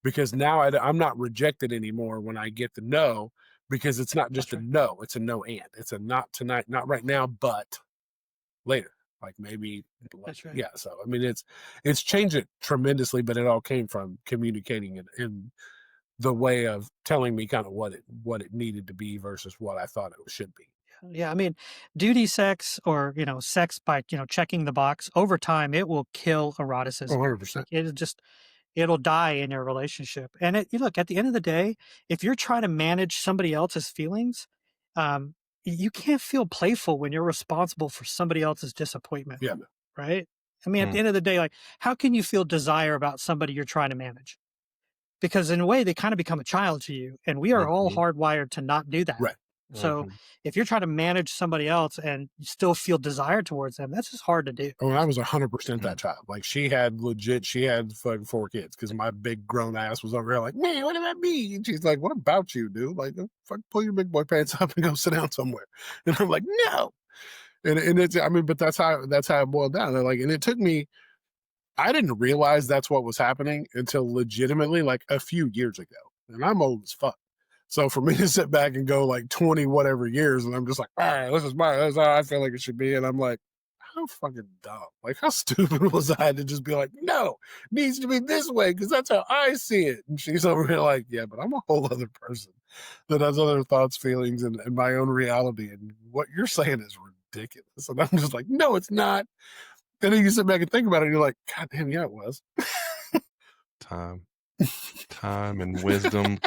Because now I'm not rejected anymore when I get the no, because it's not just That's a right. no, it's a no and. It's a not tonight, not right now, but later. Like, maybe, like, That's right. yeah. So I mean, it's changed it tremendously, but it all came from communicating in the way of telling me kind of what it needed to be versus what I thought it should be. Yeah, I mean, duty sex or, sex by, checking the box over time, it will kill Oh, eroticism. 100%. Like it'll die in your relationship. And you look, at the end of the day, if you're trying to manage somebody else's feelings, um, you can't feel playful when you're responsible for somebody else's disappointment, Yeah. right? I mean, at Hmm. the end of the day, like, how can you feel desire about somebody you're trying to manage? Because in a way, they kind of become a child to you, and we are all Mhm. hardwired to not do that. Right. So Mhm. if you're trying to manage somebody else and you still feel desire towards them, that's just hard to do. Oh, and I was 100% Mm. that child. Like, she had fucking 4 kids because my big grown ass was over there like, man, what about me? And she's like, what about you, dude? Like, fuck, pull your big boy pants up and go sit down somewhere. And I'm like, no. And it's, I mean, but that's how it boiled down. And like, and it took me, I didn't realize that's what was happening until legitimately like a few years ago. And I'm old as fuck. So for me to sit back and go like 20 whatever years, and I'm just like, all right, that's how I feel like it should be. And I'm like, how fucking dumb. Like, how stupid was I to just be like, no, it needs to be this way because that's how I see it. And she's over here like, yeah, but I'm a whole other person that has other thoughts, feelings, and my own reality. And what you're saying is ridiculous. And I'm just like, no, it's not. And then you sit back and think about it, and you're like, God damn, yeah, it was. Time. Time and wisdom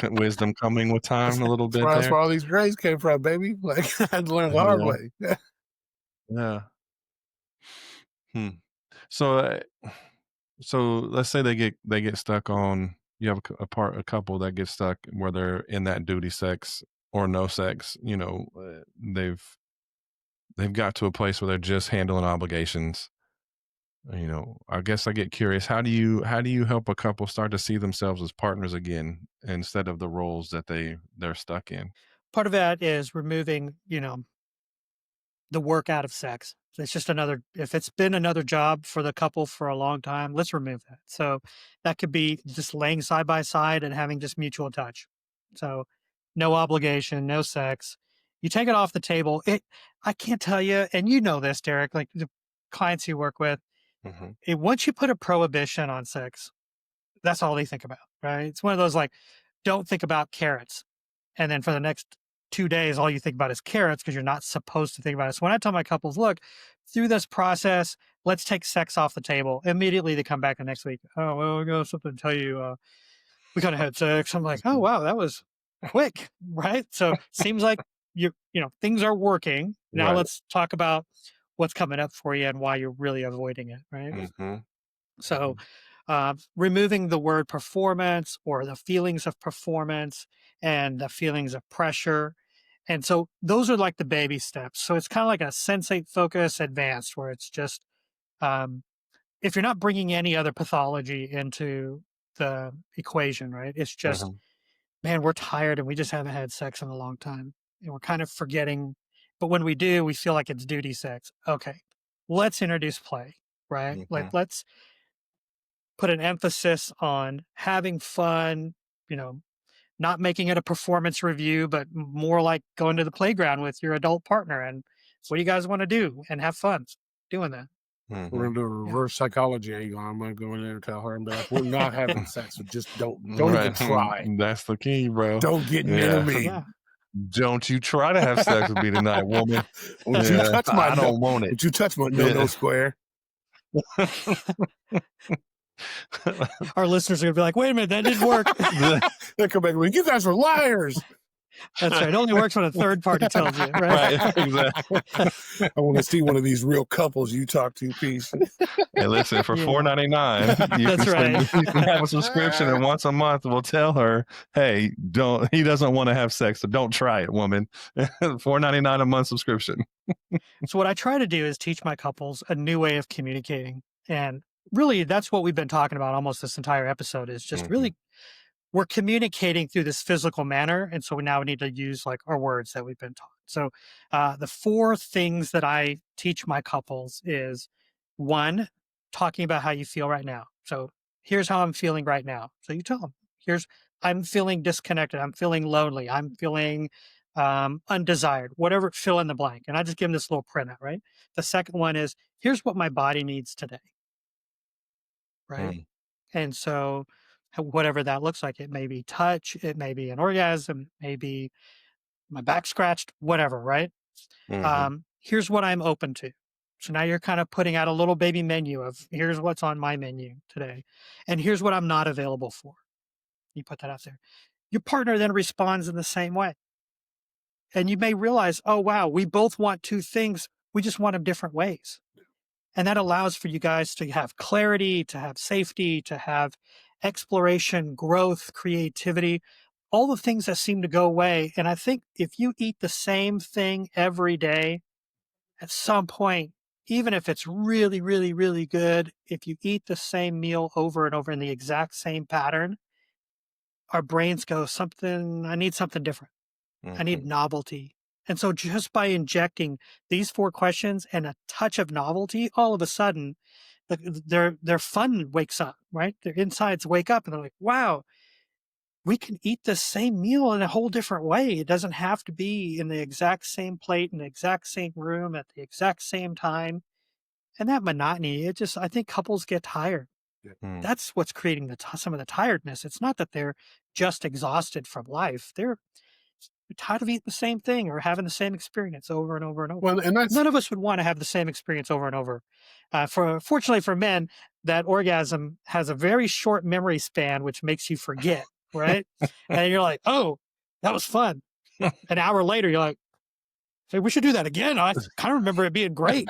coming with time a little bit That's there. where all these grades came from, baby. Like, I had to learn the hard Yeah. way. Yeah. Hmm. So, so let's say they get stuck on, you have a couple that gets stuck where they're in that duty sex or no sex. They've got to a place where they're just handling obligations. I guess I get curious. How do you help a couple start to see themselves as partners again instead of the roles that they're stuck in? Part of that is removing, the work out of sex. It's just if it's been another job for the couple for a long time, let's remove that. So that could be just laying side by side and having just mutual touch. So no obligation, no sex. You take it off the table. I can't tell you, and you know this, Derek, like the clients you work with, Hmm. once you put a prohibition on sex, that's all they think about, right? It's one of those like, don't think about carrots. And then for the next 2 days, all you think about is carrots because you're not supposed to think about it. So when I tell my couples, look, through this process, let's take sex off the table, immediately they come back the next week. Oh, well, I got something to tell you. We kind of had sex. I'm like, oh, wow, that was quick, right? So seems like things are working. Now Right. let's talk about what's coming up for you and why you're really avoiding it, right? Mhm. So, Mhm. removing the word performance or the feelings of performance and the feelings of pressure. And so those are like the baby steps. So it's kind of like a sensate focus advanced, where it's just, um, if you're not bringing any other pathology into the equation, right? It's just, Mhm. man, we're tired and we just haven't had sex in a long time. And we're kind of forgetting. But when we do, we feel like it's duty sex. Okay, let's introduce play, right? Like, Mhm. let's put an emphasis on having fun, you know, not making it a performance review, but more like going to the playground with your adult partner and what do you guys want to do and have fun doing that. We're Mhm. gonna do a Yeah. reverse psychology angle. I'm gonna go in there and tell her and be like, "We're not having sex. So just don't even Right. try. That's the key, bro. Don't get near Yeah. me. Yeah. Don't you try to have sex with me tonight, woman. Don't you Yeah. touch my I no. don't want it. Don't you touch my no Yeah. square." Our listeners are going to be like, wait a minute, that didn't work. They come back with, "You guys are liars." That's right. It only works when a third party tells you, right? Right. Exactly. I want to see one of these real couples you talk to, Peace. Hey, listen, for Yeah, $4.99, that's right. you can have a subscription, and once a month we'll tell her, hey, he doesn't want to have sex, so don't try it, woman. $4.99 a month subscription. So, what I try to do is teach my couples a new way of communicating. And really, that's what we've been talking about almost this entire episode is just Mhm. really we're communicating through this physical manner. And so we now need to use like our words that we've been taught. So the four things that I teach my couples is one, talking about how you feel right now. So here's how I'm feeling right now. So you tell them, I'm feeling disconnected. I'm feeling lonely. I'm feeling undesired, whatever, fill in the blank. And I just give them this little printout, right? The second one is, here's what my body needs today, right? Mm. And so, whatever that looks like, it may be touch, it may be an orgasm, it may be my back scratched, whatever, right? Mhm. Here's what I'm open to. So now you're kind of putting out a little baby menu of here's what's on my menu today, and here's what I'm not available for. You put that out there. Your partner then responds in the same way. And you may realize, oh, wow, we both want two things. We just want them different ways. And that allows for you guys to have clarity, to have safety, to have exploration, growth, creativity, all the things that seem to go away. And I think if you eat the same thing every day, at some point, even if it's really, really, really good, if you eat the same meal over and over in the exact same pattern, our brains go, I need something different. I need Mhm. novelty. And so just by injecting these four questions and a touch of novelty, all of a sudden their fun wakes up, right? Their insides wake up and they're like, wow, we can eat the same meal in a whole different way. It doesn't have to be in the exact same plate, in the exact same room, at the exact same time. And that monotony, I think couples get tired. Yeah. Mm. That's what's creating some of the tiredness. It's not that they're just exhausted from life. They're tired of eating the same thing or having the same experience over and over and over. Well, and that's None of us would want to have the same experience over and over. Fortunately for men, that orgasm has a very short memory span, which makes you forget, right? And you're like, oh, that was fun. An hour later, you're like, hey, we should do that again. I kind of remember it being great.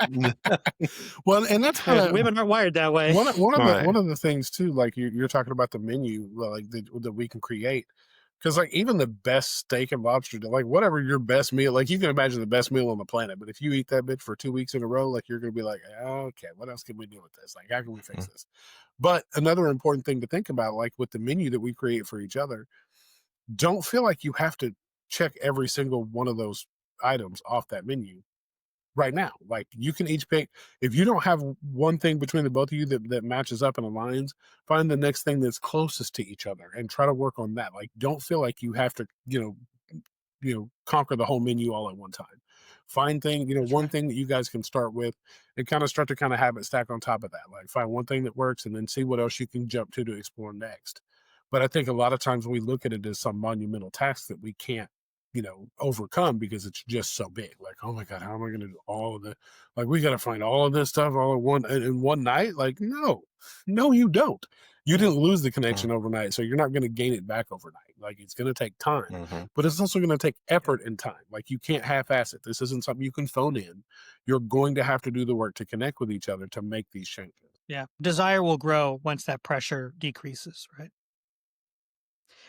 well, and that's kind And of women aren't wired that way. Right. one of the things too. Like you're talking about the menu, well, like that we can create. Because like even the best steak and lobster, like whatever your best meal, like you can imagine the best meal on the planet, but if you eat that bitch for 2 weeks in a row, like you're gonna be like, okay, what else can we do with this? Like how can we fix Mm. this? But another important thing to think about, like with the menu that we create for each other, don't feel like you have to check every single one of those items off that menu right now. Like you can each pick, if you don't have one thing between the both of you that matches up and aligns, find the next thing that's closest to each other and try to work on that. Like don't feel like you have to, conquer the whole menu all at one time. Find That's one right. thing that you guys can start with and kind of start to kind of have it stack on top of that. Like find one thing that works and then see what else you can jump to explore next. But I think a lot of times we look at it as some monumental task that we can't, overcome because it's just so big. Like, oh my God, how am I going to do all of the, like, we got to find all of this stuff all in one night? Like, no, you don't. You didn't lose the connection overnight, so you're not going to gain it back overnight. Like, it's going to take time, but it's also going to take effort and time. Like, you can't half-ass it. This isn't something you can phone in. You're going to have to do the work to connect with each other to make these changes. Yeah. Desire will grow once that pressure decreases, right?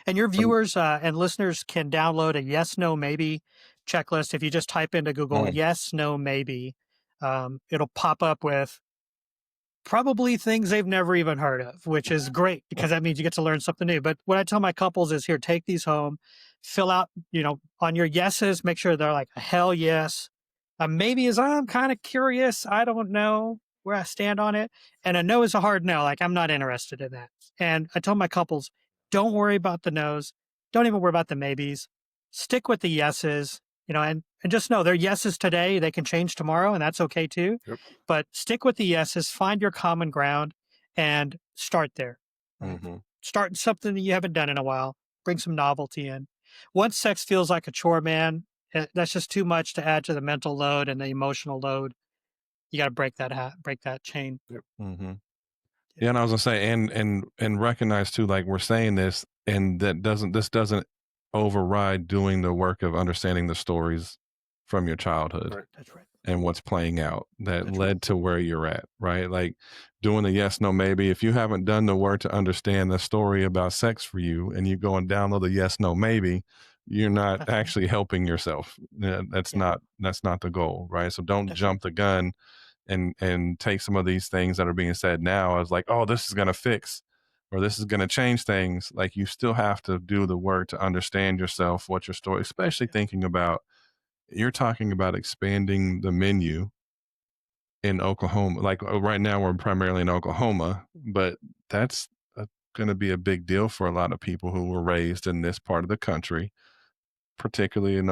And your viewers and listeners can download a yes, no, maybe checklist. If you just type into Google, yes, no, maybe, it'll pop up with probably things they've never even heard of, which is great because that means you get to learn something new. But what I tell my couples is, here, take these home, fill out, on your yeses, make sure they're like a hell yes. Maybe is I'm kind of curious. I don't know where I stand on it. And a no is a hard no. Like, I'm not interested in that. And I tell my couples, don't worry about the no's. Don't even worry about the maybes. Stick with the yeses, and just know they're yeses today. They can change tomorrow, and that's okay too. Yep. But stick with the yeses, find your common ground, and start there. Start something that you haven't done in a while. Bring some novelty in. Once sex feels like a chore, man, that's just too much to add to the mental load and the emotional load. You got to break that chain. Yep. Yeah, and I was gonna say, and recognize too, like we're saying this, and this doesn't override doing the work of understanding the stories from your childhood. Right. That's right. And what's playing out that That's led to where you're at, right? Like doing the yes, no, maybe. If you haven't done the work to understand the story about sex for you, and you go and download the yes, no, maybe, you're not That's right. actually helping yourself. That's not the goal, right? So don't That's jump the gun and take some of these things that are being said now as like, oh, this is going to fix or this is going to change things. Like, you still have to do the work to understand yourself, what your story, especially thinking about, you're talking about expanding the menu in Oklahoma. Like right now we're primarily in Oklahoma, but that's going to be a big deal for a lot of people who were raised in this part of the country, particularly in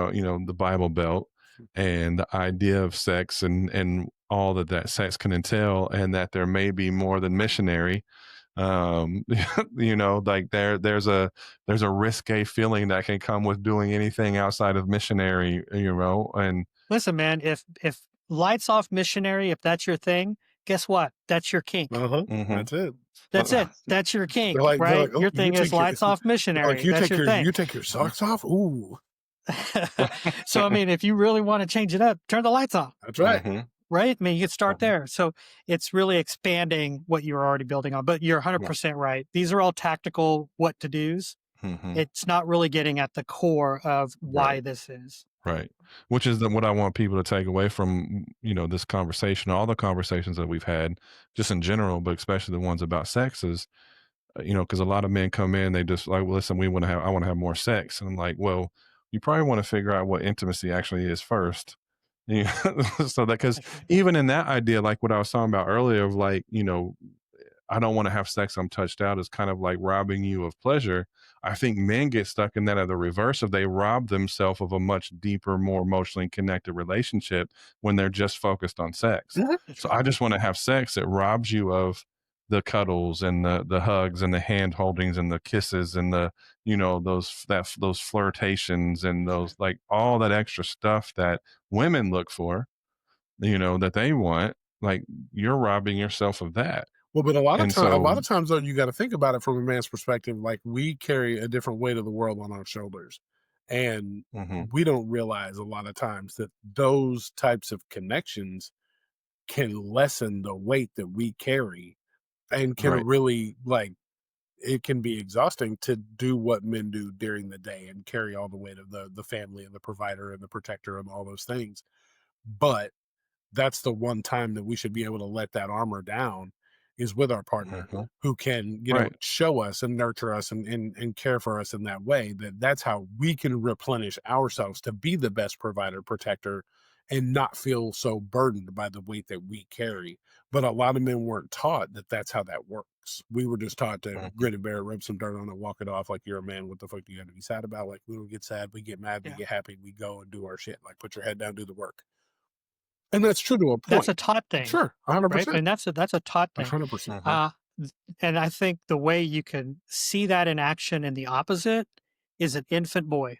the Bible Belt, and the idea of sex and all that sex can entail, and that there may be more than missionary. Like there's a risque feeling that can come with doing anything outside of missionary, and listen, man, if lights off missionary, if that's your thing, guess what? That's your kink. That's it. That's it. That's your kink, They're right? like, oh, your thing is lights off missionary. Like, you that's your thing. You take your socks off. Ooh. So, I mean, if you really want to change it up, turn the lights off. That's right. Right? I mean, you could start there. So it's really expanding what you're already building on. But you're 100% right. These are all tactical what to do's. It's not really getting at the core of why this is. Right. Which is what I want people to take away from, this conversation, all the conversations that we've had just in general, but especially the ones about sex is, because a lot of men come in, they just like, well, listen, I want to have more sex. And I'm like, well, you probably want to figure out what intimacy actually is first. So that, because even in that idea, like what I was talking about earlier of like, I don't want to have sex, I'm touched out, is kind of like robbing you of pleasure. I think men get stuck in that at the reverse of, they rob themselves of a much deeper, more emotionally connected relationship when they're just focused on sex. So I just want to have sex. It robs you of the cuddles and the hugs and the hand holdings and the kisses and the, those flirtations and those, like all that extra stuff that women look for, that they want. Like, you're robbing yourself of that. Well, but a lot of times though, you got to think about it from a man's perspective. Like, we carry a different weight of the world on our shoulders, and we don't realize a lot of times that those types of connections can lessen the weight that we carry, and can really, like, it can be exhausting to do what men do during the day and carry all the weight of the family and the provider and the protector and all those things. But that's the one time that we should be able to let that armor down, is with our partner who can, show us and nurture us and care for us in that way. That's how we can replenish ourselves to be the best provider, protector, and not feel so burdened by the weight that we carry. But a lot of men weren't taught that that's how that works. We were just taught to grin and bear it, rub some dirt on it, walk it off like you're a man. What the fuck do you got to be sad about? Like, we don't get sad, we get mad, we get happy, we go and do our shit. Like, put your head down, do the work. And that's true to a point. That's a taught thing. Sure, 100%. Right? And that's a taught thing. 100%. And I think the way you can see that in action in the opposite is an infant boy.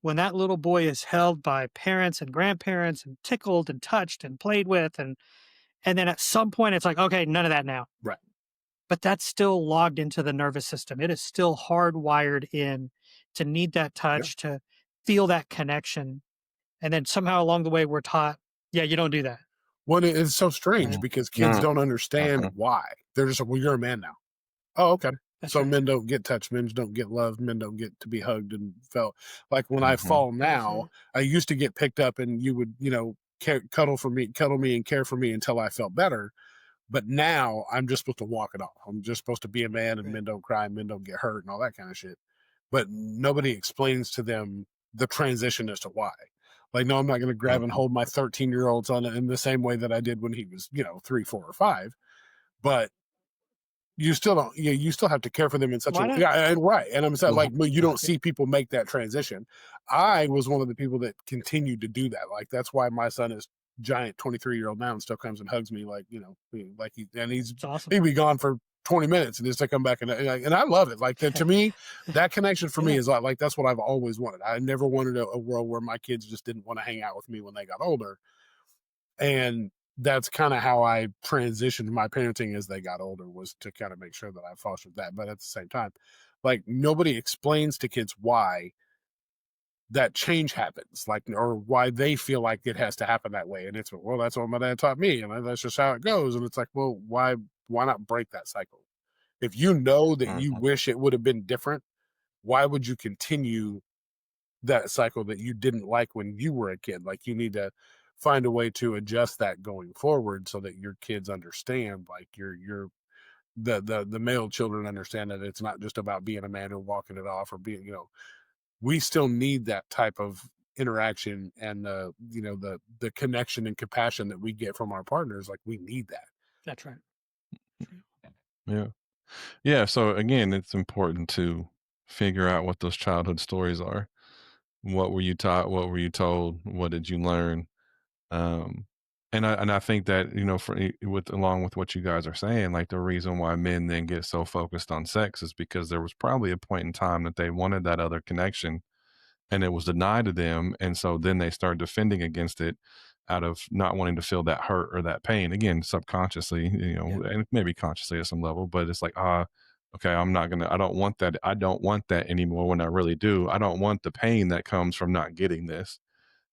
when that little boy is held by parents and grandparents and tickled and touched and played with, and then at some point it's like, okay, none of that now. Right. But that's still logged into the nervous system. It is still hardwired in to need that Yeah. touch, to feel that connection. And then somehow along the way, we're taught, yeah, you don't do that. Well, it's so strange Right. because kids don't Mhm. understand why. They're just like, well, you're a man now. Oh, okay. That's So right. men don't get touched, men don't get loved, men don't get to be hugged and felt. Like when I Mhm. fall That's now, right. I used to get picked up and you would, cuddle me and care for me until I felt better. But now I'm just supposed to walk it off. I'm just supposed to be a man and Right. men don't cry, men don't get hurt and all that kind of shit. But nobody explains to them the transition as to why. Like, no, I'm not going to grab and Mhm. hold my 13-year-old son in the same way that I did when he was, 3, 4, or 5. But you still don't, you still have to care for them in such a Why way. not? Yeah, and right. And I'm saying, Mhm. like, but you don't see people make that transition. I was one of the people that continued to do that. Like, that's why my son is giant 23-year-old now and still comes and hugs me like, like It's awesome. he'd be gone for 20 minutes and just to come back and I love it. Like that to me, that connection for me Yeah, is like that's what I've always wanted. I never wanted a world where my kids just didn't want to hang out with me when they got older. And that's kind of how I transitioned my parenting as they got older, was to kind of make sure that I fostered that. But at the same time, like nobody explains to kids why that change happens, like, or why they feel like it has to happen that way. And it's, well, that's what my dad taught me, and that's just how it goes. And it's like, well, why not break that cycle? If you know that you Mhm. wish it would have been different, why would you continue that cycle that you didn't like when you were a kid? Like, you need to find a way to adjust that going forward so that your kids understand, like your the male children understand that it's not just about being a man and walking it off, or being, we still need that type of interaction, and the connection and compassion that we get from our partners. Like, we need that. that's right. That's right. Yeah. Yeah. So again, it's important to figure out what those childhood stories are. What were you taught? What were you told? What did you learn? Um, and I think that, with along with what you guys are saying, like the reason why men then get so focused on sex is because there was probably a point in time that they wanted that other connection and it was denied to them, and so then they start defending against it out of not wanting to feel that hurt or that pain again, subconsciously, Yeah, and maybe consciously at some level, but it's like, okay, I don't want that, anymore. When I really do, I don't want the pain that comes from not getting this.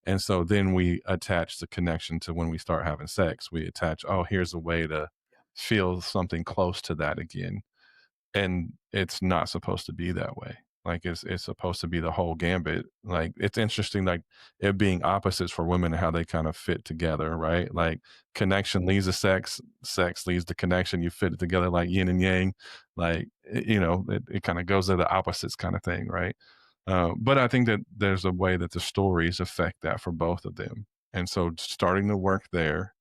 And so then we attach the connection to when we start having sex. We attach, oh, here's a way to feel something close to that again. And it's not supposed to be that way. Like, it's supposed to be the whole gambit. Like, it's interesting, like it being opposites for women and how they kind of fit together, right? Like, connection leads to sex, sex leads to connection. You fit it together like yin and yang. Like, it kind of goes to the opposites kind of thing, right? But I think that there's a way that the stories affect that for both of them. And so starting to work there,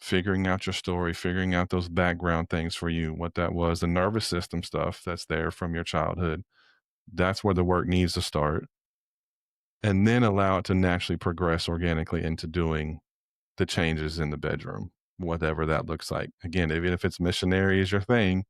figuring out your story, figuring out those background things for you, what that was, the nervous system stuff that's there from your childhood. That's where the work needs to start. And then allow it to naturally progress organically into doing the changes in the bedroom, whatever that looks like. Again, even if it's missionary is your thing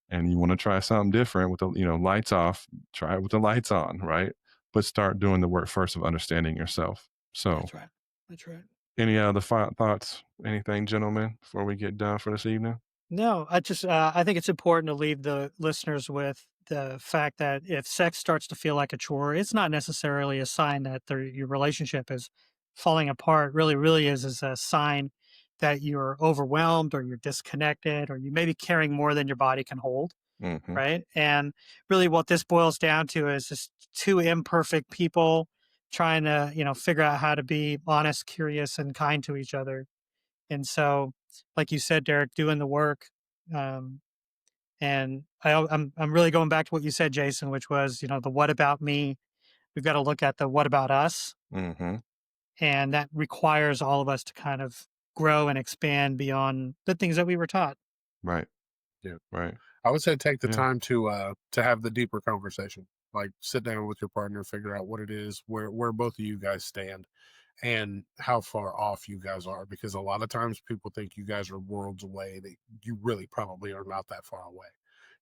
and you want to try something different with the, lights off, try it with the lights on, right? But start doing the work first of understanding yourself. So, that's right. That's right. any other thoughts, anything, gentlemen, before we get done for this evening? No, I think it's important to leave the listeners with the fact that if sex starts to feel like a chore, it's not necessarily a sign that your relationship is falling apart. Really is a sign that you're overwhelmed or you're disconnected or you may be carrying more than your body can hold. Hmm. Right. And really what this boils down to is just two imperfect people trying to, figure out how to be honest, curious, and kind to each other. And so, like you said, Derek, doing the work. Um, and I'm really going back to what you said, Jason, which was, the what about me? We've got to look at the what about us. Hmm. And that requires all of us to kind of grow and expand beyond the things that we were taught. Right. Yeah. Right. I would say take the Yeah. time to have the deeper conversation. Like, sit down with your partner, figure out what it is, where both of you guys stand, and how far off you guys are. Because a lot of times people think you guys are worlds away. That you really probably are not that far away.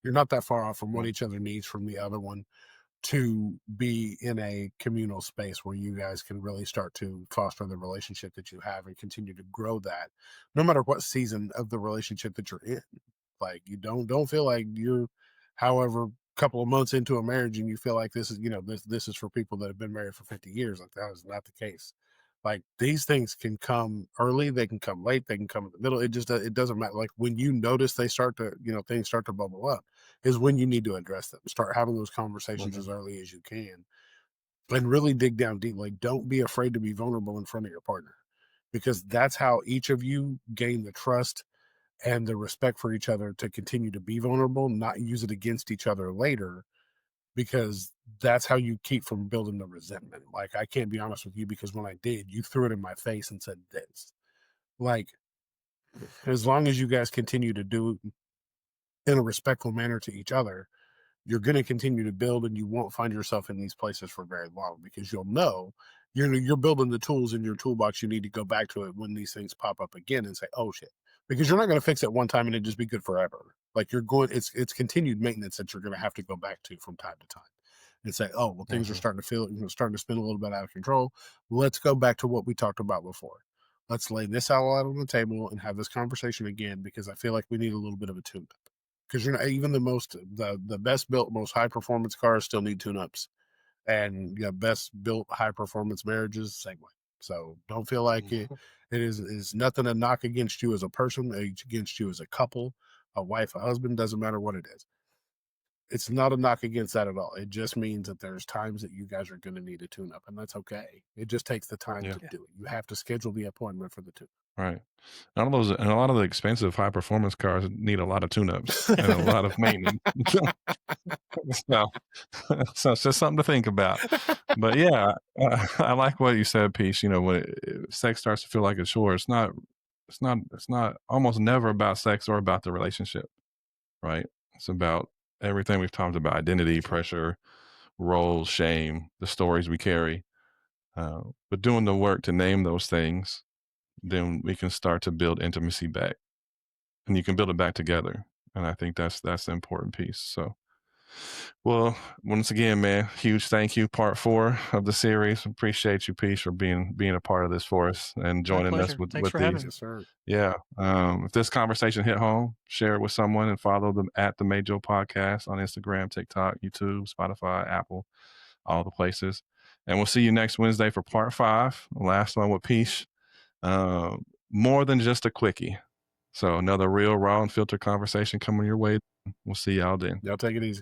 You're not that far off from what Mm. each other needs from the other one. to be in a communal space where you guys can really start to foster the relationship that you have and continue to grow that, no matter what season of the relationship that you're in. Like, you don't feel like you're, however, couple of months into a marriage and you feel like this is, this is for people that have been married for 50 years. Like, that is not the case. Like, these things can come early, they can come late, they can come in the middle. It doesn't matter. Like, when you notice they start to, things start to bubble up, is when you need to address them. Start having those conversations as early as you can, and really dig down deep. Like, don't be afraid to be vulnerable in front of your partner, because that's how each of you gain the trust and the respect for each other to continue to be vulnerable, not use it against each other later, because that's how you keep from building the resentment. Like, I can't be honest with you because when I did, you threw it in my face and said this. Like, as long as you guys continue to do it in a respectful manner to each other, you're going to continue to build, and you won't find yourself in these places for very long, because you'll know you're building the tools in your toolbox. You need to go back to it when these things pop up again and say, oh shit, because you're not going to fix it one time and it just be good forever. Like, it's continued maintenance that you're going to have to go back to from time to time and say, oh, well, things are starting to starting to spin a little bit out of control. Let's go back to what we talked about before. Let's lay this all out on the table and have this conversation again, because I feel like we need a little bit of a tune up. Because you're not even the best built, most high performance cars still need tune ups, and best built high performance marriages same way. So don't feel like it is nothing to knock against you as a person, against you as a couple, a wife, a husband, doesn't matter what it is. It's not a knock against that at all. It just means that there's times that you guys are going to need a tune up, and that's okay. It just takes the time to do it. You have to schedule the appointment for the tune. Right. A lot of the expensive high performance cars need a lot of tune-ups and a lot of maintenance. so, so it's just something to think about. But yeah, I like what you said, Peace. When sex starts to feel like a chore, it's not almost never about sex or about the relationship, right? It's about everything we've talked about: identity, pressure, roles, shame, the stories we carry. But doing the work to name those things, then we can start to build intimacy back, and you can build it back together. And I think that's the important piece. So, well, once again, man, huge thank you. Part 4 of the series. Appreciate you, Peace, for being a part of this for us and joining us with Thanks for having these. me. Yes, sir. Yeah. If this conversation hit home, share it with someone and follow them at the Major Podcast on Instagram, TikTok, YouTube, Spotify, Apple, all the places. And we'll see you next Wednesday for part 5, the last one with Peace. More than just a quickie. So another real, raw, and filtered conversation coming your way. We'll see y'all then. Y'all take it easy.